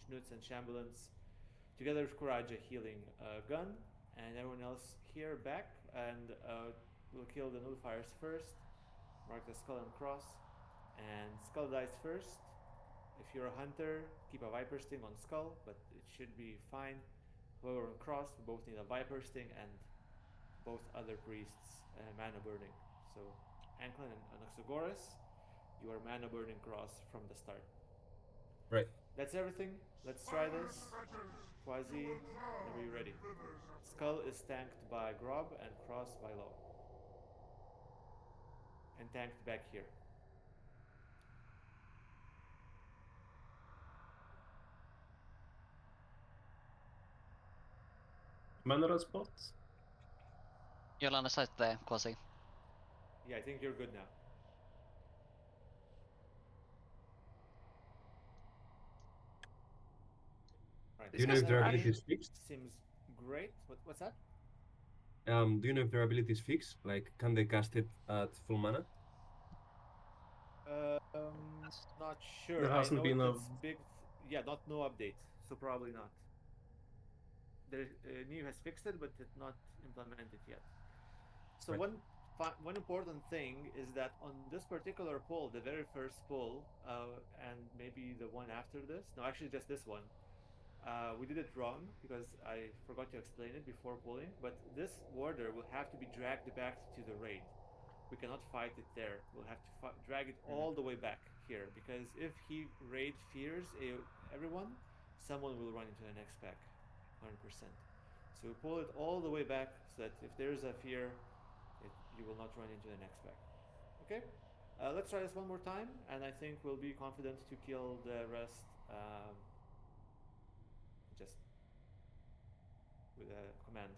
[SPEAKER 1] Schnutz and Shambulance together with Courage a healing gun, and everyone else here back, and we'll kill the nullifiers first. Mark the skull and cross, and skull dies first. If you're a hunter, keep a viper sting on skull, but it should be fine. Whoever on cross, we both need a viper sting and both other priests mana burning. So Anklin and Anaxagoras, you are mana burning cross from the start.
[SPEAKER 2] Right.
[SPEAKER 1] That's everything. Let's try this. Quasi, whenever you're ready. Skull is tanked by Grob and cross by Low. And tanked back here.
[SPEAKER 4] Mana spot?
[SPEAKER 10] You're on the side there, Quasi.
[SPEAKER 1] Yeah, I think you're good now. Right,
[SPEAKER 2] Do you know if their ability is fixed?
[SPEAKER 1] Seems great. What's that?
[SPEAKER 2] Do you know if their ability is fixed? Like, can they cast it at full mana?
[SPEAKER 1] Not sure.
[SPEAKER 4] There hasn't been a...
[SPEAKER 1] big. Yeah, no update. So probably not. The new has fixed it, but it's not implemented yet. So
[SPEAKER 2] Right.
[SPEAKER 1] one important thing is that on this particular poll, the very first poll, and maybe the one after this, no, actually just this one, we did it wrong because I forgot to explain it before polling. But this warder will have to be dragged back to the raid. We cannot fight it there. We'll have to drag it all the way back here, because if he raid fears everyone, someone will run into the next pack, 100%. So we pull it all the way back so that if there's a fear, you will not run into the next pack. Okay, let's try this one more time, and I think we'll be confident to kill the rest just with a command.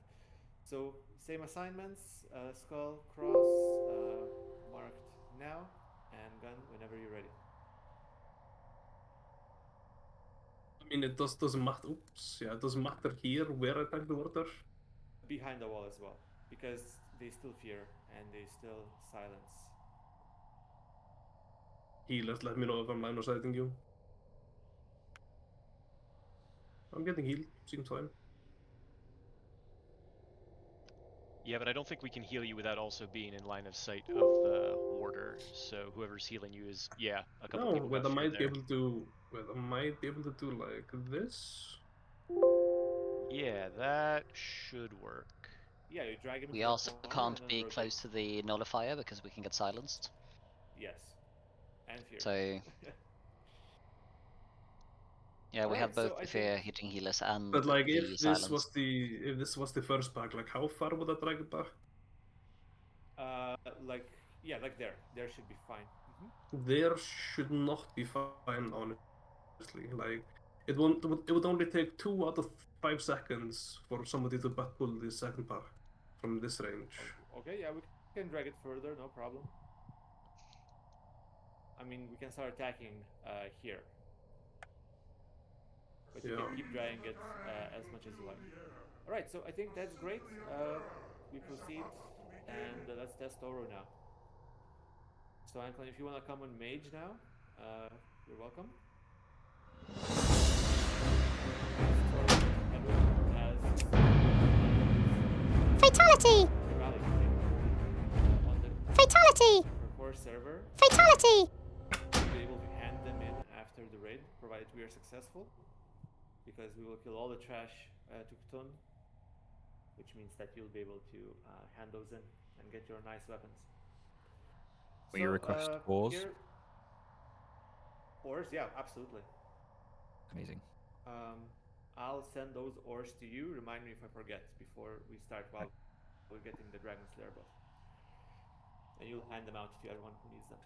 [SPEAKER 1] So same assignments, skull, cross, marked now, and gun whenever you're ready.
[SPEAKER 4] I mean, it doesn't matter. Oops, yeah, it doesn't matter here where I tank the water.
[SPEAKER 1] Behind the wall as well, because they still fear and they still silence.
[SPEAKER 4] Healers, let me know if I'm line of sighting you. I'm getting healed, seems fine.
[SPEAKER 5] Yeah, but I don't think we can heal you without also being in line of sight of the warder. So whoever's healing you is, yeah, a couple people
[SPEAKER 4] Wait,
[SPEAKER 5] got
[SPEAKER 4] I might be
[SPEAKER 5] there.
[SPEAKER 4] able to. Wait, I might be able to do like this.
[SPEAKER 5] Yeah, that should work.
[SPEAKER 1] Yeah, you drag him.
[SPEAKER 10] We also can't be close to the nullifier because we can get silenced.
[SPEAKER 1] Yes, and fear.
[SPEAKER 10] So yeah, we have both the fear hitting healers and
[SPEAKER 4] but like,
[SPEAKER 10] the
[SPEAKER 4] if
[SPEAKER 10] silence.
[SPEAKER 4] this was the first pack, like how far would I drag it back?
[SPEAKER 1] Like there. There should be fine.
[SPEAKER 4] There should not be fine, honestly. Like, it would only take 2 out of 5 seconds for somebody to back pull the second pack from this range.
[SPEAKER 1] Okay, yeah, we can drag it further, no problem. I mean, we can start attacking here. But you can keep dragging it as much as you like. Alright, so I think that's great. We proceed, and let's test Oro now. So Anklin, if you want to come on Mage now, you're welcome.
[SPEAKER 12] Fatality! Fatality!
[SPEAKER 1] Core server.
[SPEAKER 12] Fatality!
[SPEAKER 1] We'll be able to hand them in after the raid, provided we are successful. Because we will kill all the trash to Ktun which means that you'll be able to hand those in and get your nice weapons.
[SPEAKER 13] Will you request ores?
[SPEAKER 1] Here, ores, yeah, absolutely.
[SPEAKER 13] Amazing.
[SPEAKER 1] I'll send those ores to you. Remind me if I forget before we start while we're getting the Dragon Slayer buff. And you'll hand them out to everyone who needs them.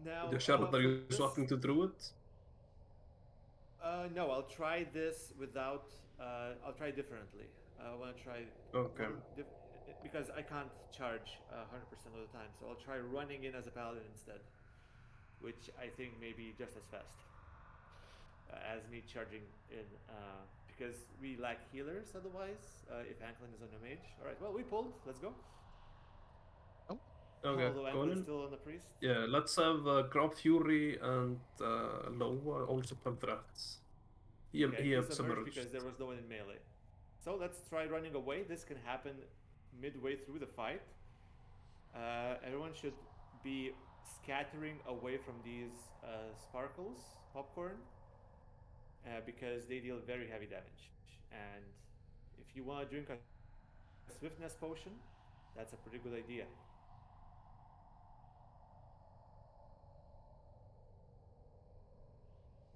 [SPEAKER 1] Now,
[SPEAKER 4] Charlotte, are you swapping to Druid?
[SPEAKER 1] No, I'll try this without. I'll try differently. I want to try.
[SPEAKER 4] Okay.
[SPEAKER 1] Because I can't charge 100% of the time, so I'll try running in as a paladin instead, which I think may be just as fast as me charging in. Because we lack healers otherwise. If Anklin is on a mage, all right. Well, we pulled. Let's go.
[SPEAKER 4] Okay,
[SPEAKER 1] Although
[SPEAKER 4] going
[SPEAKER 1] Anklin's
[SPEAKER 4] in.
[SPEAKER 1] still on the priest.
[SPEAKER 4] Yeah, let's have Grab Fury and Loa also come threats. He
[SPEAKER 1] He's
[SPEAKER 4] have
[SPEAKER 1] submerged
[SPEAKER 4] submerged.
[SPEAKER 1] because there was no one in melee. So let's try running away. This can happen midway through the fight. Everyone should be scattering away from these sparkles, popcorn, because they deal very heavy damage. And if you want to drink a swiftness potion, that's a pretty good idea.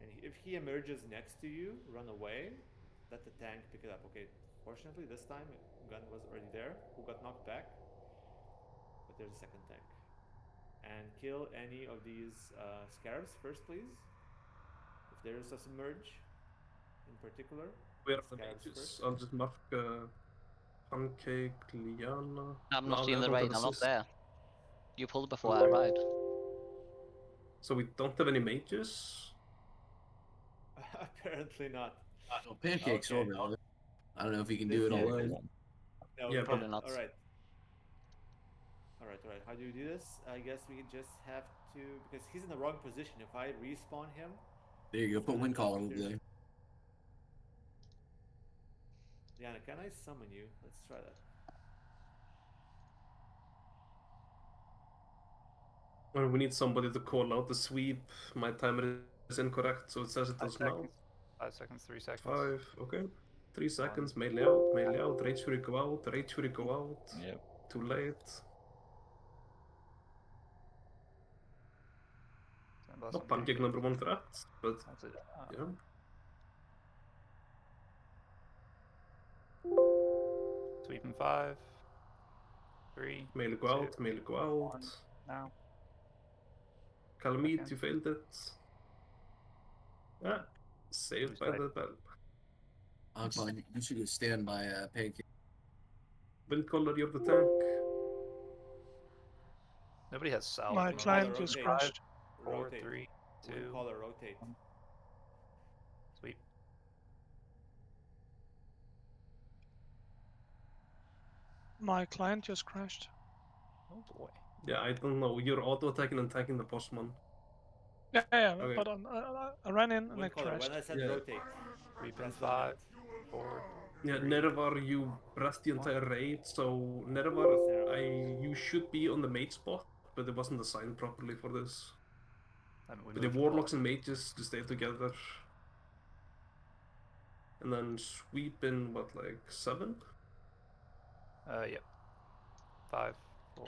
[SPEAKER 1] And if he emerges next to you, run away. Let the tank pick it up. Okay, fortunately this time gun was already there, who got knocked back. But there's a second tank. And kill any of these scarabs first, please. If there is a submerge in particular.
[SPEAKER 4] Where are the mages? I'll just mark Pancake, Liana.
[SPEAKER 10] I'm not in the raid, I'm not
[SPEAKER 4] assist.
[SPEAKER 10] there. You pulled before I arrived.
[SPEAKER 4] So we don't have any mages?
[SPEAKER 1] Apparently not.
[SPEAKER 3] Oh, Pancake's
[SPEAKER 1] Okay.
[SPEAKER 3] over. I don't know if he can do it alone.
[SPEAKER 1] No,
[SPEAKER 4] Yeah,
[SPEAKER 10] probably not.
[SPEAKER 1] Alright. Alright. How do you do this? I guess we just have to, because he's in the wrong position. If I respawn him.
[SPEAKER 3] There you go, put wind collar over there.
[SPEAKER 1] Liana, can I summon you? Let's try that.
[SPEAKER 4] Well, we need somebody to call out the sweep. My timer is incorrect, so it says it does now.
[SPEAKER 6] 5 seconds, 3 seconds.
[SPEAKER 4] 5, okay. 3 seconds, melee out, Rage Fury go out, Rage Fury go out.
[SPEAKER 13] Yep.
[SPEAKER 4] Too late. Not Pancake number 1 threat, but
[SPEAKER 6] That's it.
[SPEAKER 4] yeah.
[SPEAKER 6] Sweep in 5, 3.
[SPEAKER 4] Melee go out, melee go out.
[SPEAKER 6] 1. Now.
[SPEAKER 4] Calamite,
[SPEAKER 6] Okay.
[SPEAKER 4] you failed it. Ah, saved by the bell.
[SPEAKER 3] Anklin, you should just stand by Pancake.
[SPEAKER 4] Wind color, you're the tank.
[SPEAKER 6] Nobody has salve.
[SPEAKER 11] My
[SPEAKER 6] Come on.
[SPEAKER 11] client
[SPEAKER 1] rotate.
[SPEAKER 11] just crashed.
[SPEAKER 6] 4,
[SPEAKER 1] Rotate.
[SPEAKER 6] 3, 2.
[SPEAKER 1] Caller, rotate.
[SPEAKER 6] Sweep.
[SPEAKER 11] My client just crashed.
[SPEAKER 6] Oh boy.
[SPEAKER 4] Yeah, I don't know. You're auto attacking and attacking the bossman.
[SPEAKER 11] Yeah,
[SPEAKER 4] Okay.
[SPEAKER 11] but I ran in and I
[SPEAKER 1] Wind caller,
[SPEAKER 11] crashed.
[SPEAKER 1] when I said
[SPEAKER 4] Yeah.
[SPEAKER 1] rotate.
[SPEAKER 6] Sweep in
[SPEAKER 1] press
[SPEAKER 6] 5, 4.
[SPEAKER 4] Yeah,
[SPEAKER 6] 3.
[SPEAKER 4] Nervar, you pressed the entire raid, so Nervar, you should be on the mage spot, but it wasn't assigned properly for this. But the warlocks and mages to stay together. And then sweep in, what, like 7?
[SPEAKER 6] Yep. 5, 4,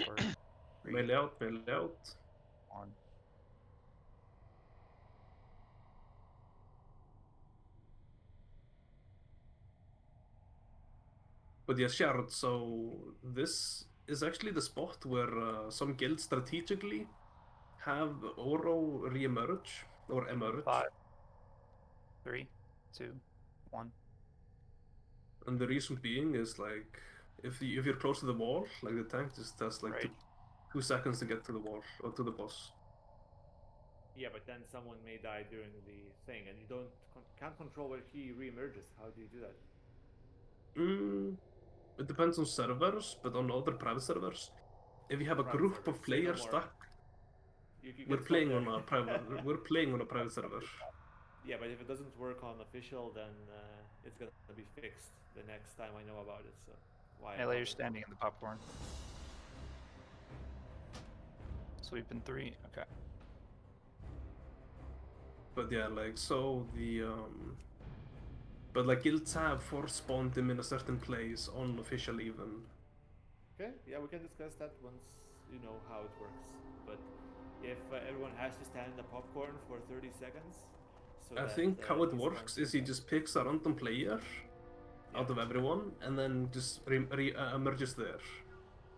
[SPEAKER 6] 3,
[SPEAKER 4] Melee out, melee out.
[SPEAKER 6] 1.
[SPEAKER 4] But yeah, Shard, so this is actually the spot where some guilds strategically have Oro re-emerge, or emerge.
[SPEAKER 6] 5, 3, 2, 1.
[SPEAKER 4] And the reason being is like, if you're close to the wall, like the tank just has like
[SPEAKER 6] Right.
[SPEAKER 4] 2 seconds to get to the wall, or to the boss.
[SPEAKER 1] Yeah, but then someone may die during the thing, and you can't control where he re-emerges. How do you do that?
[SPEAKER 4] It depends on servers, but on other private servers, if you have a
[SPEAKER 1] Private
[SPEAKER 4] group
[SPEAKER 1] servers,
[SPEAKER 4] of players
[SPEAKER 1] say no more.
[SPEAKER 4] stuck,
[SPEAKER 1] You can
[SPEAKER 4] we're
[SPEAKER 1] get
[SPEAKER 4] playing
[SPEAKER 1] stuck
[SPEAKER 4] on
[SPEAKER 1] there.
[SPEAKER 4] a private. We're playing on a private server.
[SPEAKER 1] Yeah, but if it doesn't work on official, then it's gonna be fixed the next time I know about it. So why?
[SPEAKER 6] Melee,
[SPEAKER 1] bother?
[SPEAKER 6] you're standing in the popcorn. Sweep in 3. Okay.
[SPEAKER 4] But yeah, like so But like guilds have force spawned them in a certain place on official even.
[SPEAKER 1] Okay, yeah, we can discuss that once you know how it works. But if everyone has to stand in the popcorn for 30 seconds, so
[SPEAKER 4] I
[SPEAKER 1] that
[SPEAKER 4] think how it
[SPEAKER 1] he
[SPEAKER 4] works
[SPEAKER 1] spawns
[SPEAKER 4] is he
[SPEAKER 1] himself.
[SPEAKER 4] just picks a random player out of everyone and then just emerges there.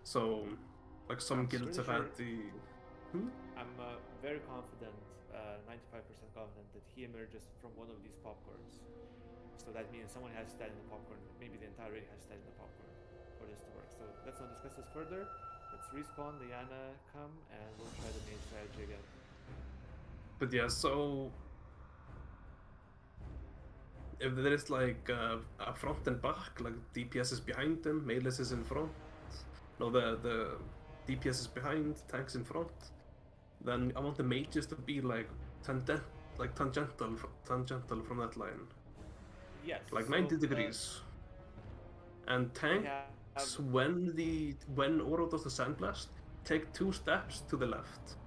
[SPEAKER 4] So, like some
[SPEAKER 1] I'm
[SPEAKER 4] guilds
[SPEAKER 1] pretty
[SPEAKER 4] have
[SPEAKER 1] sure
[SPEAKER 4] had the.
[SPEAKER 1] I'm very confident, 95% confident that he emerges from one of these popcorns. So that means someone has to stand in the popcorn. Maybe the entire raid has to stand in the popcorn for this to work. So let's not discuss this further. Let's respawn, the Yana come, and we'll try the main strategy again.
[SPEAKER 4] But yeah, so if there is like a front and back, like DPS is behind them, Melis is in front. No, the DPS is behind, tanks in front. Then I want the mages to be like tangential from that line.
[SPEAKER 1] Yes.
[SPEAKER 4] Like
[SPEAKER 1] so,
[SPEAKER 4] 90 degrees. And tanks, when Oro does the sandblast, take 2 steps to the left.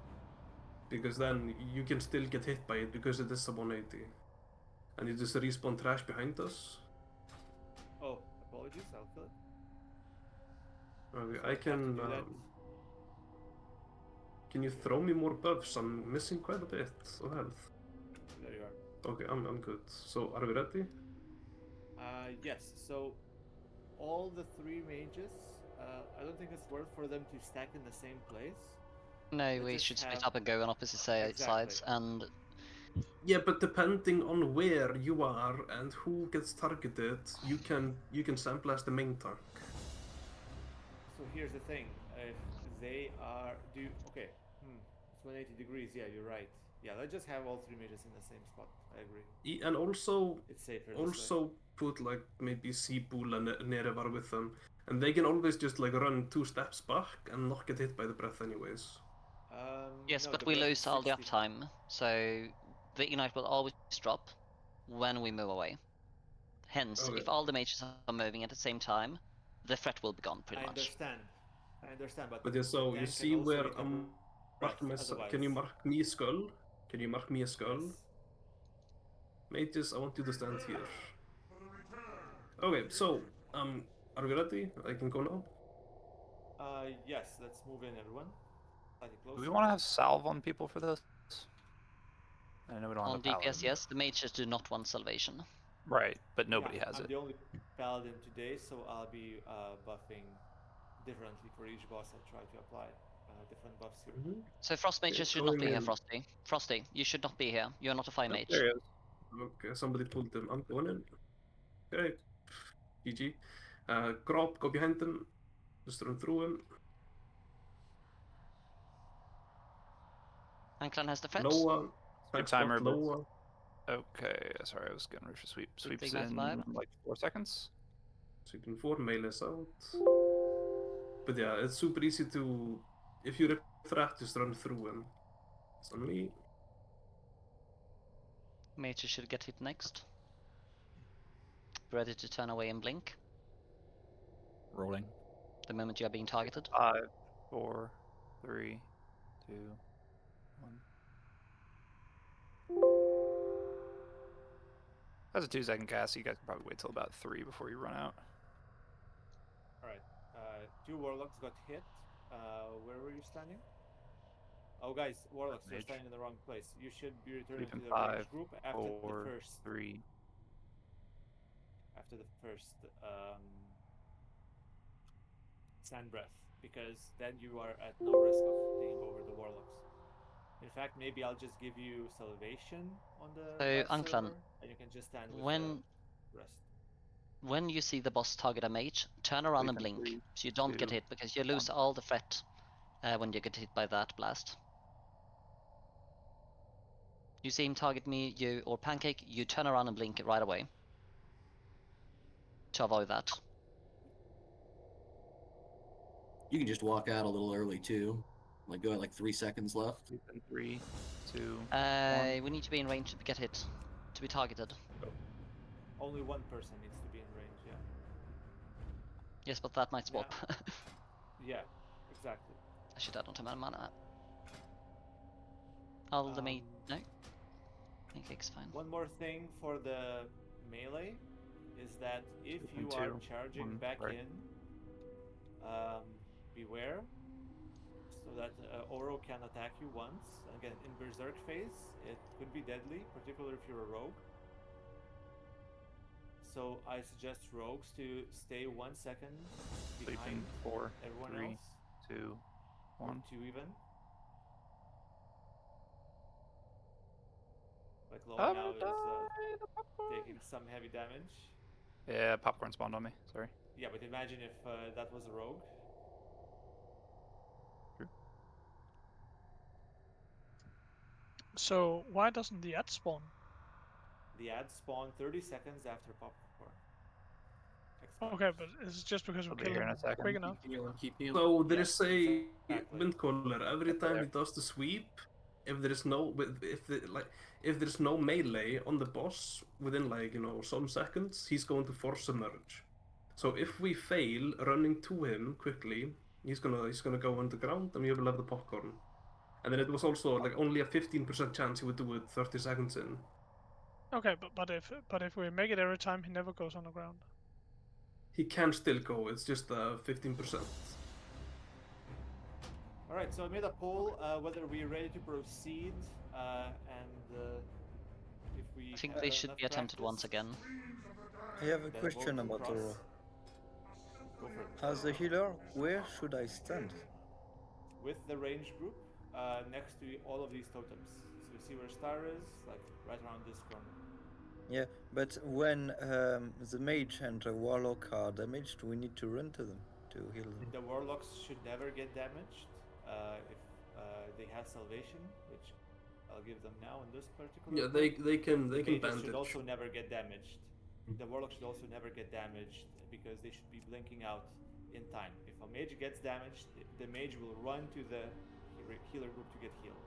[SPEAKER 4] Because then you can still get hit by it because it is a 180. And you just respawn trash behind us.
[SPEAKER 1] Oh, apologies, I'll kill it.
[SPEAKER 4] Okay,
[SPEAKER 1] So
[SPEAKER 4] I can. Can you throw me more buffs? I'm missing quite a bit of health.
[SPEAKER 1] There you are.
[SPEAKER 4] Okay, I'm good. So, are we ready?
[SPEAKER 1] Yes. So, all the 3 mages, I don't think it's worth for them to stack in the same place.
[SPEAKER 10] No, we should split up and go on opposite sides, and
[SPEAKER 4] Yeah, but depending on where you are and who gets targeted, you can sandblast the main tank.
[SPEAKER 1] So here's the thing: if they are okay, it's 180 degrees. Yeah, you're right. Yeah, let's just have all 3 mages in the same spot. I agree.
[SPEAKER 4] And also,
[SPEAKER 1] it's safer.
[SPEAKER 4] Also put like maybe Seapool and Nerevar with them, and they can always just like run 2 steps back and not get hit by the breath anyways.
[SPEAKER 10] Yes, but we lose all the uptime, so the Ignite will always drop when we move away. Hence, if all the mages are moving at the same time, the threat will be gone pretty much.
[SPEAKER 1] I understand,
[SPEAKER 4] But yeah, so you see where I'm marking myself. Can you mark me a skull? Can you mark me a skull?
[SPEAKER 1] Yes.
[SPEAKER 4] Mages, I want you to stand here. Okay, so are we ready? I can go now.
[SPEAKER 1] Yes. Let's move in, everyone.
[SPEAKER 6] Do we want to have salve on people for this? I know we don't
[SPEAKER 10] On
[SPEAKER 6] have a paladin.
[SPEAKER 10] DPS, yes, the mages do not want salvation.
[SPEAKER 6] Right, but nobody has
[SPEAKER 1] I'm
[SPEAKER 6] it.
[SPEAKER 1] the only paladin today, so I'll be buffing differently for each boss. I'll try to apply different buffs here.
[SPEAKER 10] So Frost mages should not be here, Frosty. Frosty, you should not be here. You're not a fire mage.
[SPEAKER 4] There he is. Okay, somebody pulled them. I'm going in. Okay. GG. Grop, go behind them. Just run through him.
[SPEAKER 10] Anklan has the threat.
[SPEAKER 4] Loa.
[SPEAKER 6] Timer.
[SPEAKER 4] Loa.
[SPEAKER 6] Okay, sorry, I was getting ready for sweep. Sweeps
[SPEAKER 10] Ignite
[SPEAKER 6] in
[SPEAKER 10] live.
[SPEAKER 6] like 4 seconds.
[SPEAKER 4] Sweep in 4, melee's out. But yeah, it's super easy to... If you're a threat, just run through him. It's on me.
[SPEAKER 10] Mages should get hit next. Ready to turn away and blink.
[SPEAKER 13] Rolling.
[SPEAKER 10] The moment you are being targeted.
[SPEAKER 6] 5, 4, 3, 2, 1. That's a 2-second cast, so you guys can probably wait till about 3 before you run out.
[SPEAKER 1] Alright. 2 warlocks got hit. Where were you standing? Oh, guys, warlocks, you're standing in the wrong place. You should be returning to the
[SPEAKER 6] 5,
[SPEAKER 1] range group after
[SPEAKER 6] 4,
[SPEAKER 1] the first.
[SPEAKER 6] 3.
[SPEAKER 1] After the first sand breath, because then you are at no risk of taking over the warlocks. In fact, maybe I'll just give you salvation on the
[SPEAKER 10] Anklan,
[SPEAKER 1] and you can just stand with the rest.
[SPEAKER 10] When you see the boss target a mage, turn around and blink, so you don't get hit, because you lose all the threat when you get hit by that blast. You see him target me, you or Pancake, you turn around and blink right away. To avoid that.
[SPEAKER 3] You can just walk out a little early too. Like go at like 3 seconds left.
[SPEAKER 6] 3, 2.
[SPEAKER 10] We need to be in range to get hit, to be targeted.
[SPEAKER 1] Only one person needs to be in range, yeah.
[SPEAKER 10] Yes, but that might swap.
[SPEAKER 1] Yeah, exactly.
[SPEAKER 10] I should add on to my mana. All the mate. No? Pancake's fine.
[SPEAKER 1] One more thing for the melee. is that if
[SPEAKER 6] Two
[SPEAKER 1] you
[SPEAKER 6] and
[SPEAKER 1] are
[SPEAKER 6] two,
[SPEAKER 1] charging
[SPEAKER 6] one,
[SPEAKER 1] back
[SPEAKER 6] right.
[SPEAKER 1] in, beware, so that Oro can attack you once. Again, in Berserk phase, it could be deadly, particularly if you're a rogue. So I suggest rogues to stay 1 second behind
[SPEAKER 6] Sleeping 4,
[SPEAKER 1] everyone
[SPEAKER 6] 3,
[SPEAKER 1] else.
[SPEAKER 6] 2,
[SPEAKER 1] Or
[SPEAKER 6] 1.
[SPEAKER 1] 2 even. Like Loa now is taking some heavy damage.
[SPEAKER 6] Yeah, popcorn spawned on me. Sorry.
[SPEAKER 1] Yeah, but imagine if that was a rogue.
[SPEAKER 6] True.
[SPEAKER 11] So why doesn't the ad spawn?
[SPEAKER 1] The ads spawn 30 seconds after popcorn.
[SPEAKER 11] Okay, but it's just because we
[SPEAKER 6] I'll be
[SPEAKER 11] kill
[SPEAKER 6] here in
[SPEAKER 11] him
[SPEAKER 6] a second.
[SPEAKER 11] quick enough.
[SPEAKER 3] Keep healing.
[SPEAKER 4] So there
[SPEAKER 1] Yes,
[SPEAKER 4] is a
[SPEAKER 1] exactly.
[SPEAKER 4] wind caller every
[SPEAKER 6] Right
[SPEAKER 4] time
[SPEAKER 6] there.
[SPEAKER 4] he does the sweep. If there is no if there's no melee on the boss within some seconds, he's going to force a merge. So if we fail running to him quickly, he's gonna go on the ground and we will have the popcorn. And then it was also like only a 15% chance he would do it 30 seconds in.
[SPEAKER 11] Okay, but if we make it every time, he never goes on the ground.
[SPEAKER 4] He can still go. It's just 15%.
[SPEAKER 1] All right, so I made a poll whether we're ready to proceed, and if we.
[SPEAKER 10] I think
[SPEAKER 1] have
[SPEAKER 10] they should
[SPEAKER 1] enough
[SPEAKER 10] be attempted
[SPEAKER 1] practice,
[SPEAKER 10] once again.
[SPEAKER 14] I have a
[SPEAKER 1] then
[SPEAKER 14] question
[SPEAKER 1] vote to
[SPEAKER 14] about
[SPEAKER 1] cross.
[SPEAKER 14] Oro.
[SPEAKER 1] Go for it.
[SPEAKER 14] As a healer, where should I stand?
[SPEAKER 1] With the range group, next to all of these totems. So you see where Star is, like right around this corner.
[SPEAKER 14] Yeah, but when the mage and the warlock are damaged, we need to run to them to heal them.
[SPEAKER 1] The warlocks should never get damaged if they have salvation, which I'll give them now in this particular.
[SPEAKER 4] Yeah,
[SPEAKER 1] point.
[SPEAKER 4] they can
[SPEAKER 1] Mages
[SPEAKER 4] bandage.
[SPEAKER 1] should also never get damaged. The warlock should also never get damaged because they should be blinking out in time. If a mage gets damaged, the mage will run to the healer group to get healed.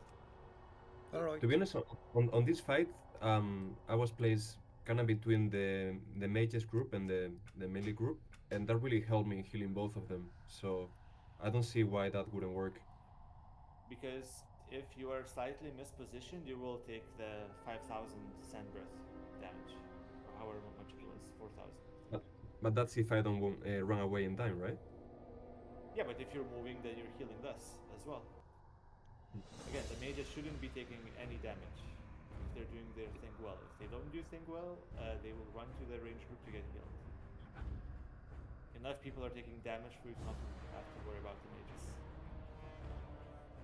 [SPEAKER 14] All right.
[SPEAKER 2] To be honest, on this fight, I was placed kind of between the mages group and the melee group, and that really helped me healing both of them. So I don't see why that wouldn't work.
[SPEAKER 1] Because if you are slightly mispositioned, you will take the 5,000 sand breath damage, or however much it was, 4,000.
[SPEAKER 2] But that's if I don't run away in time, right?
[SPEAKER 1] Yeah, but if you're moving, then you're healing us as well. Again, the mages shouldn't be taking any damage if they're doing their thing well. If they don't do thing well, they will run to the range group to get healed. Enough people are taking damage for you not to have to worry about the mages.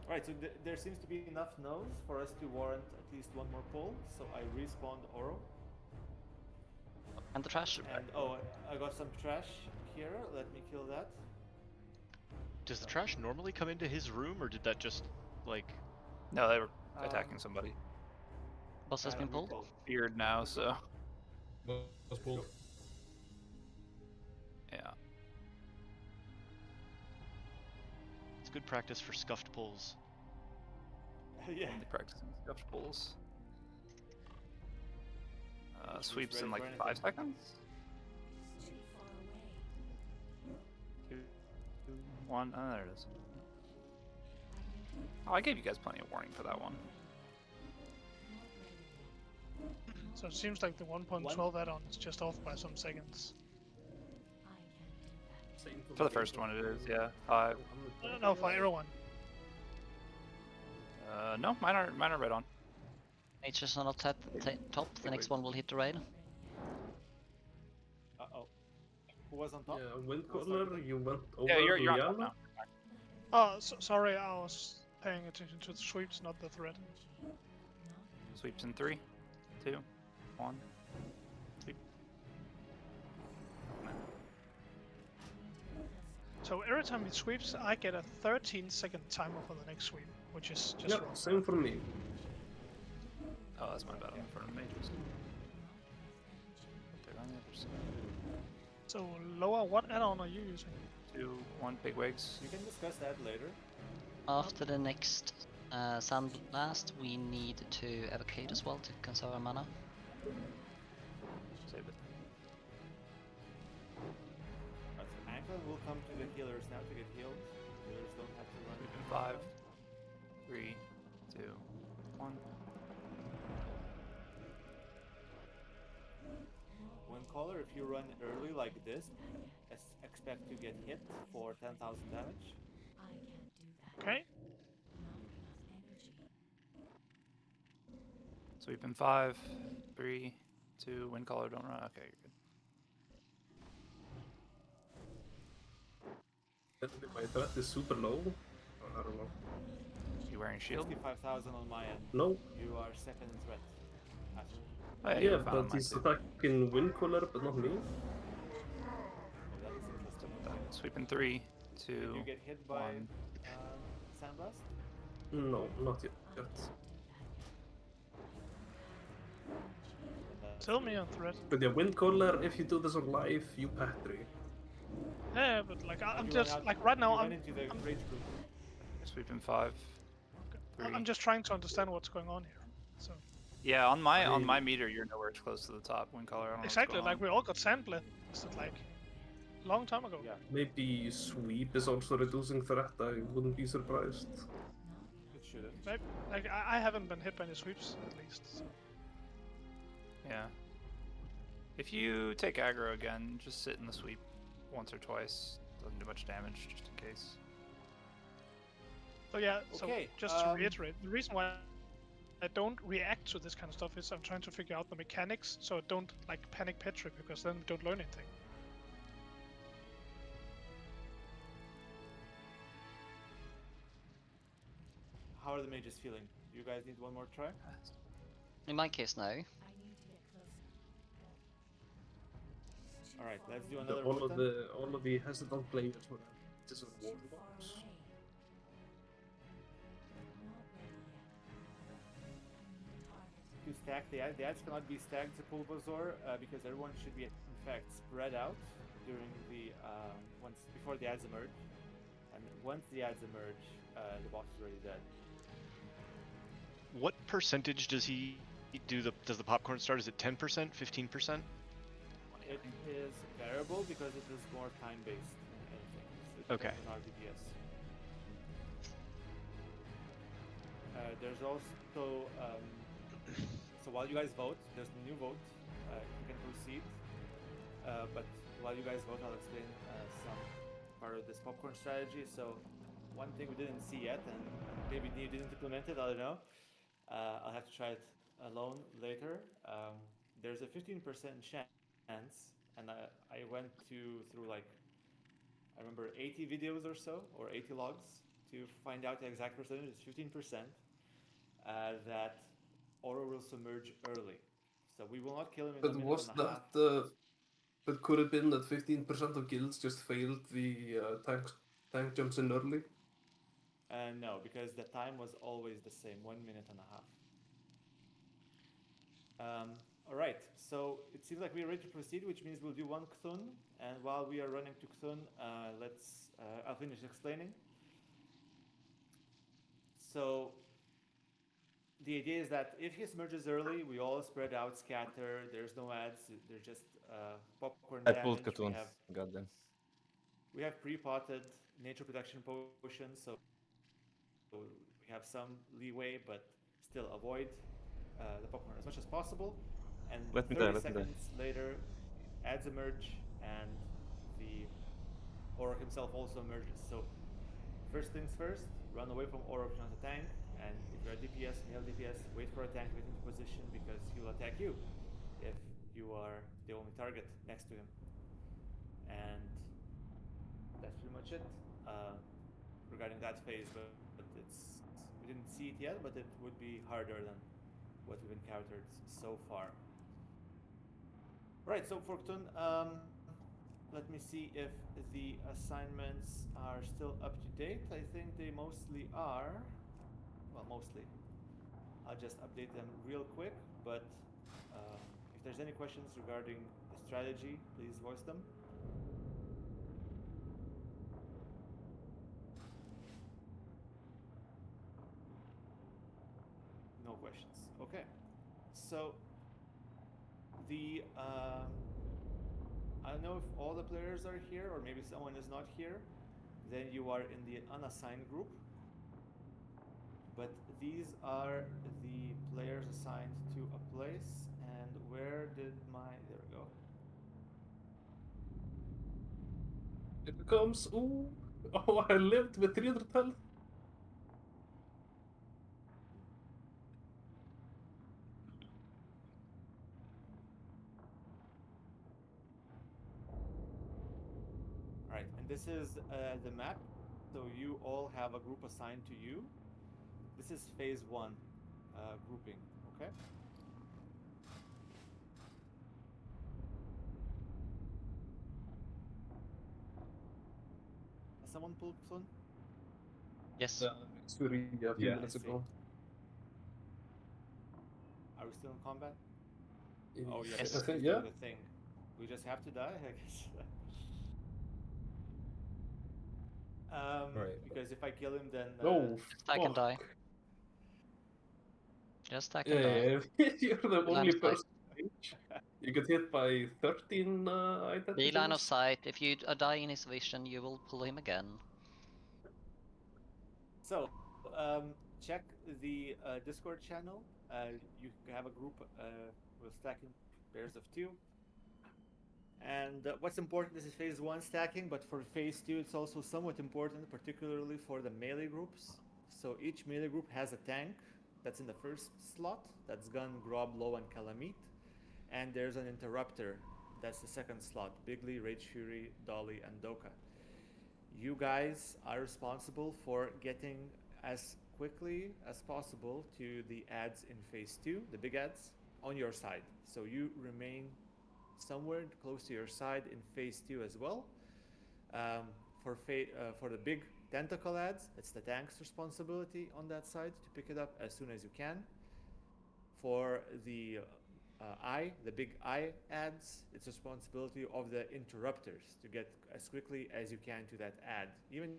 [SPEAKER 1] Alright, so there seems to be enough no's for us to warrant at least one more pull, so I respawned Oro.
[SPEAKER 10] And the trash.
[SPEAKER 1] And oh, I got some trash here, let me kill that.
[SPEAKER 5] Does the trash normally come into his room, or did that just, like...
[SPEAKER 6] No, they were attacking somebody.
[SPEAKER 10] Boss has been pulled?
[SPEAKER 6] Feared now, so...
[SPEAKER 2] Was pulled.
[SPEAKER 6] Yeah.
[SPEAKER 5] It's good practice for scuffed pulls.
[SPEAKER 1] Yeah.
[SPEAKER 6] Only practicing scuffed pulls.
[SPEAKER 1] Who's
[SPEAKER 6] Sweeps
[SPEAKER 1] ready
[SPEAKER 6] in
[SPEAKER 1] for
[SPEAKER 6] like
[SPEAKER 1] anything?
[SPEAKER 6] 5 seconds.
[SPEAKER 7] Too far away.
[SPEAKER 6] 2, 1, oh, there it is. Oh, I gave you guys plenty of warning for that one.
[SPEAKER 11] So it seems like the 1.12 add-on is just off by some seconds.
[SPEAKER 6] For the first one, it is, yeah.
[SPEAKER 11] No, for everyone.
[SPEAKER 6] No, mine are right on.
[SPEAKER 10] Mage is not at top, the next one will hit the raid.
[SPEAKER 1] Uh-oh. Who was on top?
[SPEAKER 4] Yeah, wind caller, you went over
[SPEAKER 6] Yeah, you're on top
[SPEAKER 4] Liana?
[SPEAKER 6] now.
[SPEAKER 11] Oh, sorry, I was paying attention to the sweeps, not the threat.
[SPEAKER 6] Sweeps in 3, 2, 1. Sweep.
[SPEAKER 11] So every time he sweeps, I get a 13-second timer for the next sweep, which is just
[SPEAKER 4] Yeah,
[SPEAKER 11] wrong.
[SPEAKER 4] same for me.
[SPEAKER 6] Oh, that's my bad on front of mages. They're on the other side.
[SPEAKER 11] So Loa, what add-on are you using?
[SPEAKER 6] 2, 1, big wigs.
[SPEAKER 1] You can discuss that later.
[SPEAKER 10] After the next Sand Blast, we need to evocate as well to conserve our mana.
[SPEAKER 6] Save it.
[SPEAKER 1] Alright, so Ankle will come to the healers now to get healed. Healers don't have to run.
[SPEAKER 6] Sweep in 5, 3, 2, 1.
[SPEAKER 1] Wind caller, if you run early like this, expect to get hit for 10,000 damage.
[SPEAKER 11] Okay.
[SPEAKER 6] Sweep in 5, 3, 2, wind collar, don't run. Okay, you're good.
[SPEAKER 4] My threat is super low. I don't know.
[SPEAKER 6] You wearing shield?
[SPEAKER 1] 65,000 on my end.
[SPEAKER 4] No.
[SPEAKER 1] You are second in threat. After.
[SPEAKER 6] Oh, yeah,
[SPEAKER 4] Yeah,
[SPEAKER 6] you're fine on
[SPEAKER 4] but
[SPEAKER 6] mine
[SPEAKER 4] he's
[SPEAKER 6] too.
[SPEAKER 4] attacking wind collar, but not me.
[SPEAKER 1] Oh, that is interesting. Okay.
[SPEAKER 6] Sweep in 3, 2,
[SPEAKER 1] Did you get hit by
[SPEAKER 6] 1.
[SPEAKER 1] Sandblast?
[SPEAKER 4] No, not yet.
[SPEAKER 11] Tell me on threat.
[SPEAKER 4] With the wind collar, if you do this on live, you patry.
[SPEAKER 11] Yeah, but like I'm
[SPEAKER 1] You
[SPEAKER 11] just
[SPEAKER 1] went out-
[SPEAKER 11] like right now
[SPEAKER 1] you
[SPEAKER 11] I'm
[SPEAKER 1] went into the rage group.
[SPEAKER 6] Sweep in 5.
[SPEAKER 11] I'm just trying to understand what's going on here. So
[SPEAKER 6] Yeah, on my meter, you're nowhere close to the top. Wind collar, I don't know
[SPEAKER 11] exactly,
[SPEAKER 6] what's going
[SPEAKER 11] like we all got sandblasted like long time ago.
[SPEAKER 1] Yeah.
[SPEAKER 4] Maybe sweep is also reducing threat. I wouldn't be surprised.
[SPEAKER 1] It shouldn't.
[SPEAKER 11] Maybe, like I haven't been hit by any sweeps at least. So.
[SPEAKER 6] Yeah. If you take aggro again, just sit in the sweep once or twice. Doesn't do much damage, just in case.
[SPEAKER 11] So yeah, so
[SPEAKER 1] Okay,
[SPEAKER 11] just to reiterate, the reason why I don't react to this kind of stuff is I'm trying to figure out the mechanics so I don't like panic Petri because then we don't learn anything.
[SPEAKER 1] How are the mages feeling? You guys need one more try?
[SPEAKER 10] In my case, no.
[SPEAKER 1] Alright, let's do another
[SPEAKER 4] all
[SPEAKER 1] vote
[SPEAKER 4] of
[SPEAKER 1] then.
[SPEAKER 4] the hesitant players were just war bombs.
[SPEAKER 1] To stack the ads cannot be stacked to Pulvazor because everyone should be in fact spread out during the before the ads emerge, and once the ads emerge, the boss is already dead.
[SPEAKER 5] What percentage does he do? Does the popcorn start? Is it 10%, 15%?
[SPEAKER 1] It is variable because it is more time based than anything. It
[SPEAKER 5] Okay.
[SPEAKER 1] depends on RDPS. There's also so while you guys vote, there's a new vote. You can proceed, but while you guys vote, I'll explain some part of this popcorn strategy. So one thing we didn't see yet, and maybe you didn't implement it, I don't know. I'll have to try it alone later. There's a 15% chance, and I went through like I remember 80 videos or so, or 80 logs to find out the exact percentage. It's 15%. That Oro will submerge early. So we will not kill him in a
[SPEAKER 4] But
[SPEAKER 1] minute
[SPEAKER 4] was
[SPEAKER 1] and a half.
[SPEAKER 4] that? But could it have been that 15% of guilds just failed the tank jumps in early?
[SPEAKER 1] No, because the time was always the same, 1 minute and a half. All right, so it seems like we're ready to proceed, which means we'll do one Cthulhu. And while we are running to Cthulhu, I'll finish explaining. So the idea is that if he submerges early, we all spread out, scatter. There's no ads. There's just popcorn
[SPEAKER 8] I
[SPEAKER 1] damage.
[SPEAKER 8] pulled Cthulhu. Goddamn.
[SPEAKER 1] We have pre-potted nature protection potions, so we have some leeway, but still avoid the popcorn as much as possible. And 30 seconds later, ads emerge, and the Orc himself also emerges. So first things first, run away from Orc, not a tank. And if you're a DPS, male DPS, wait for a tank to get into position because he will attack you if you are the only target next to him. And that's pretty much it regarding that phase. But we didn't see it yet, but it would be harder than what we've encountered so far. Right, so for Cthulhu, let me see if the assignments are still up to date. I think they mostly are. Well, mostly. I'll just update them real quick, but if there's any questions regarding the strategy, please voice them. No questions. Okay. So the I don't know if all the players are here or maybe someone is not here. Then you are in the unassigned group. But these are the players assigned to a place. And where did there we go.
[SPEAKER 4] It comes. Ooh. Oh, I lived with 300 health.
[SPEAKER 1] All right, and this is the map. So you all have a group assigned to you. This is phase one grouping. Okay. Has someone pulled soon?
[SPEAKER 10] Yes.
[SPEAKER 4] Suri, a few
[SPEAKER 2] Yeah.
[SPEAKER 4] minutes
[SPEAKER 1] I see.
[SPEAKER 4] ago.
[SPEAKER 1] Are we still in combat? Oh yeah,
[SPEAKER 4] I
[SPEAKER 1] because
[SPEAKER 4] think,
[SPEAKER 1] he's
[SPEAKER 4] yeah.
[SPEAKER 1] doing the thing. We just have to die, I guess.
[SPEAKER 2] Right.
[SPEAKER 1] Because if I kill him, then
[SPEAKER 4] No,
[SPEAKER 10] I can die.
[SPEAKER 4] fuck.
[SPEAKER 10] Just I can die.
[SPEAKER 4] Yeah, you're the
[SPEAKER 10] Line
[SPEAKER 4] only
[SPEAKER 10] of sight.
[SPEAKER 4] person. You get hit by 13
[SPEAKER 10] Be line of
[SPEAKER 4] identities.
[SPEAKER 10] sight. If you die in his vision, you will pull him again.
[SPEAKER 1] so check the Discord channel. You have a group with stacking pairs of two. And what's important is phase one stacking, but for phase two, it's also somewhat important, particularly for the melee groups. So each melee group has a tank that's in the first slot. That's Gun, Grob, Low, and Calamite. And there's an interrupter. That's the second slot. Bigly, Rage Fury, Dolly, and Doka. You guys are responsible for getting as quickly as possible to the ads in phase two, the big ads, on your side. So you remain somewhere close to your side in phase two as well. Um, for the big tentacle ads, it's the tank's responsibility on that side to pick it up as soon as you can. For the the big eye ads, it's responsibility of the interrupters to get as quickly as you can to that ad. Even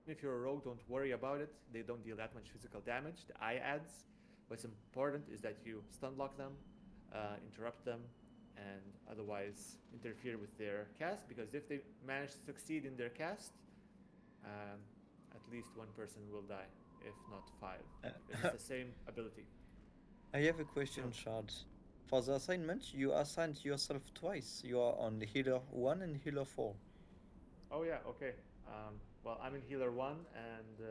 [SPEAKER 1] if you're a rogue, don't worry about it. They don't deal that much physical damage. The eye ads, what's important is that you stun lock them, interrupt them, and otherwise interfere with their cast. Because if they manage to succeed in their cast, at least one person will die, if not five. Because it's the same ability.
[SPEAKER 14] I have a question, Charles. For the assignment, you assigned yourself twice. You are on healer 1 and healer 4.
[SPEAKER 1] Oh yeah, okay. Well, I'm in healer one, and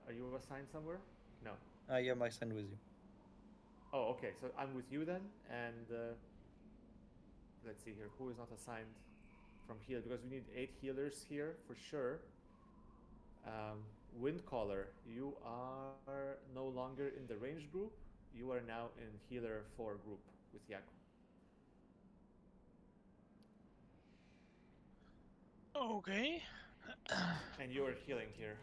[SPEAKER 1] are you assigned somewhere? No.
[SPEAKER 14] I am assigned with you.
[SPEAKER 1] Oh, okay. So I'm with you then, and let's see here. Who is not assigned from healer? Because we need 8 healers here for sure. Windcaller, you are no longer in the range group. You are now in healer 4 group with Yaku.
[SPEAKER 11] Okay.
[SPEAKER 1] And you are healing here.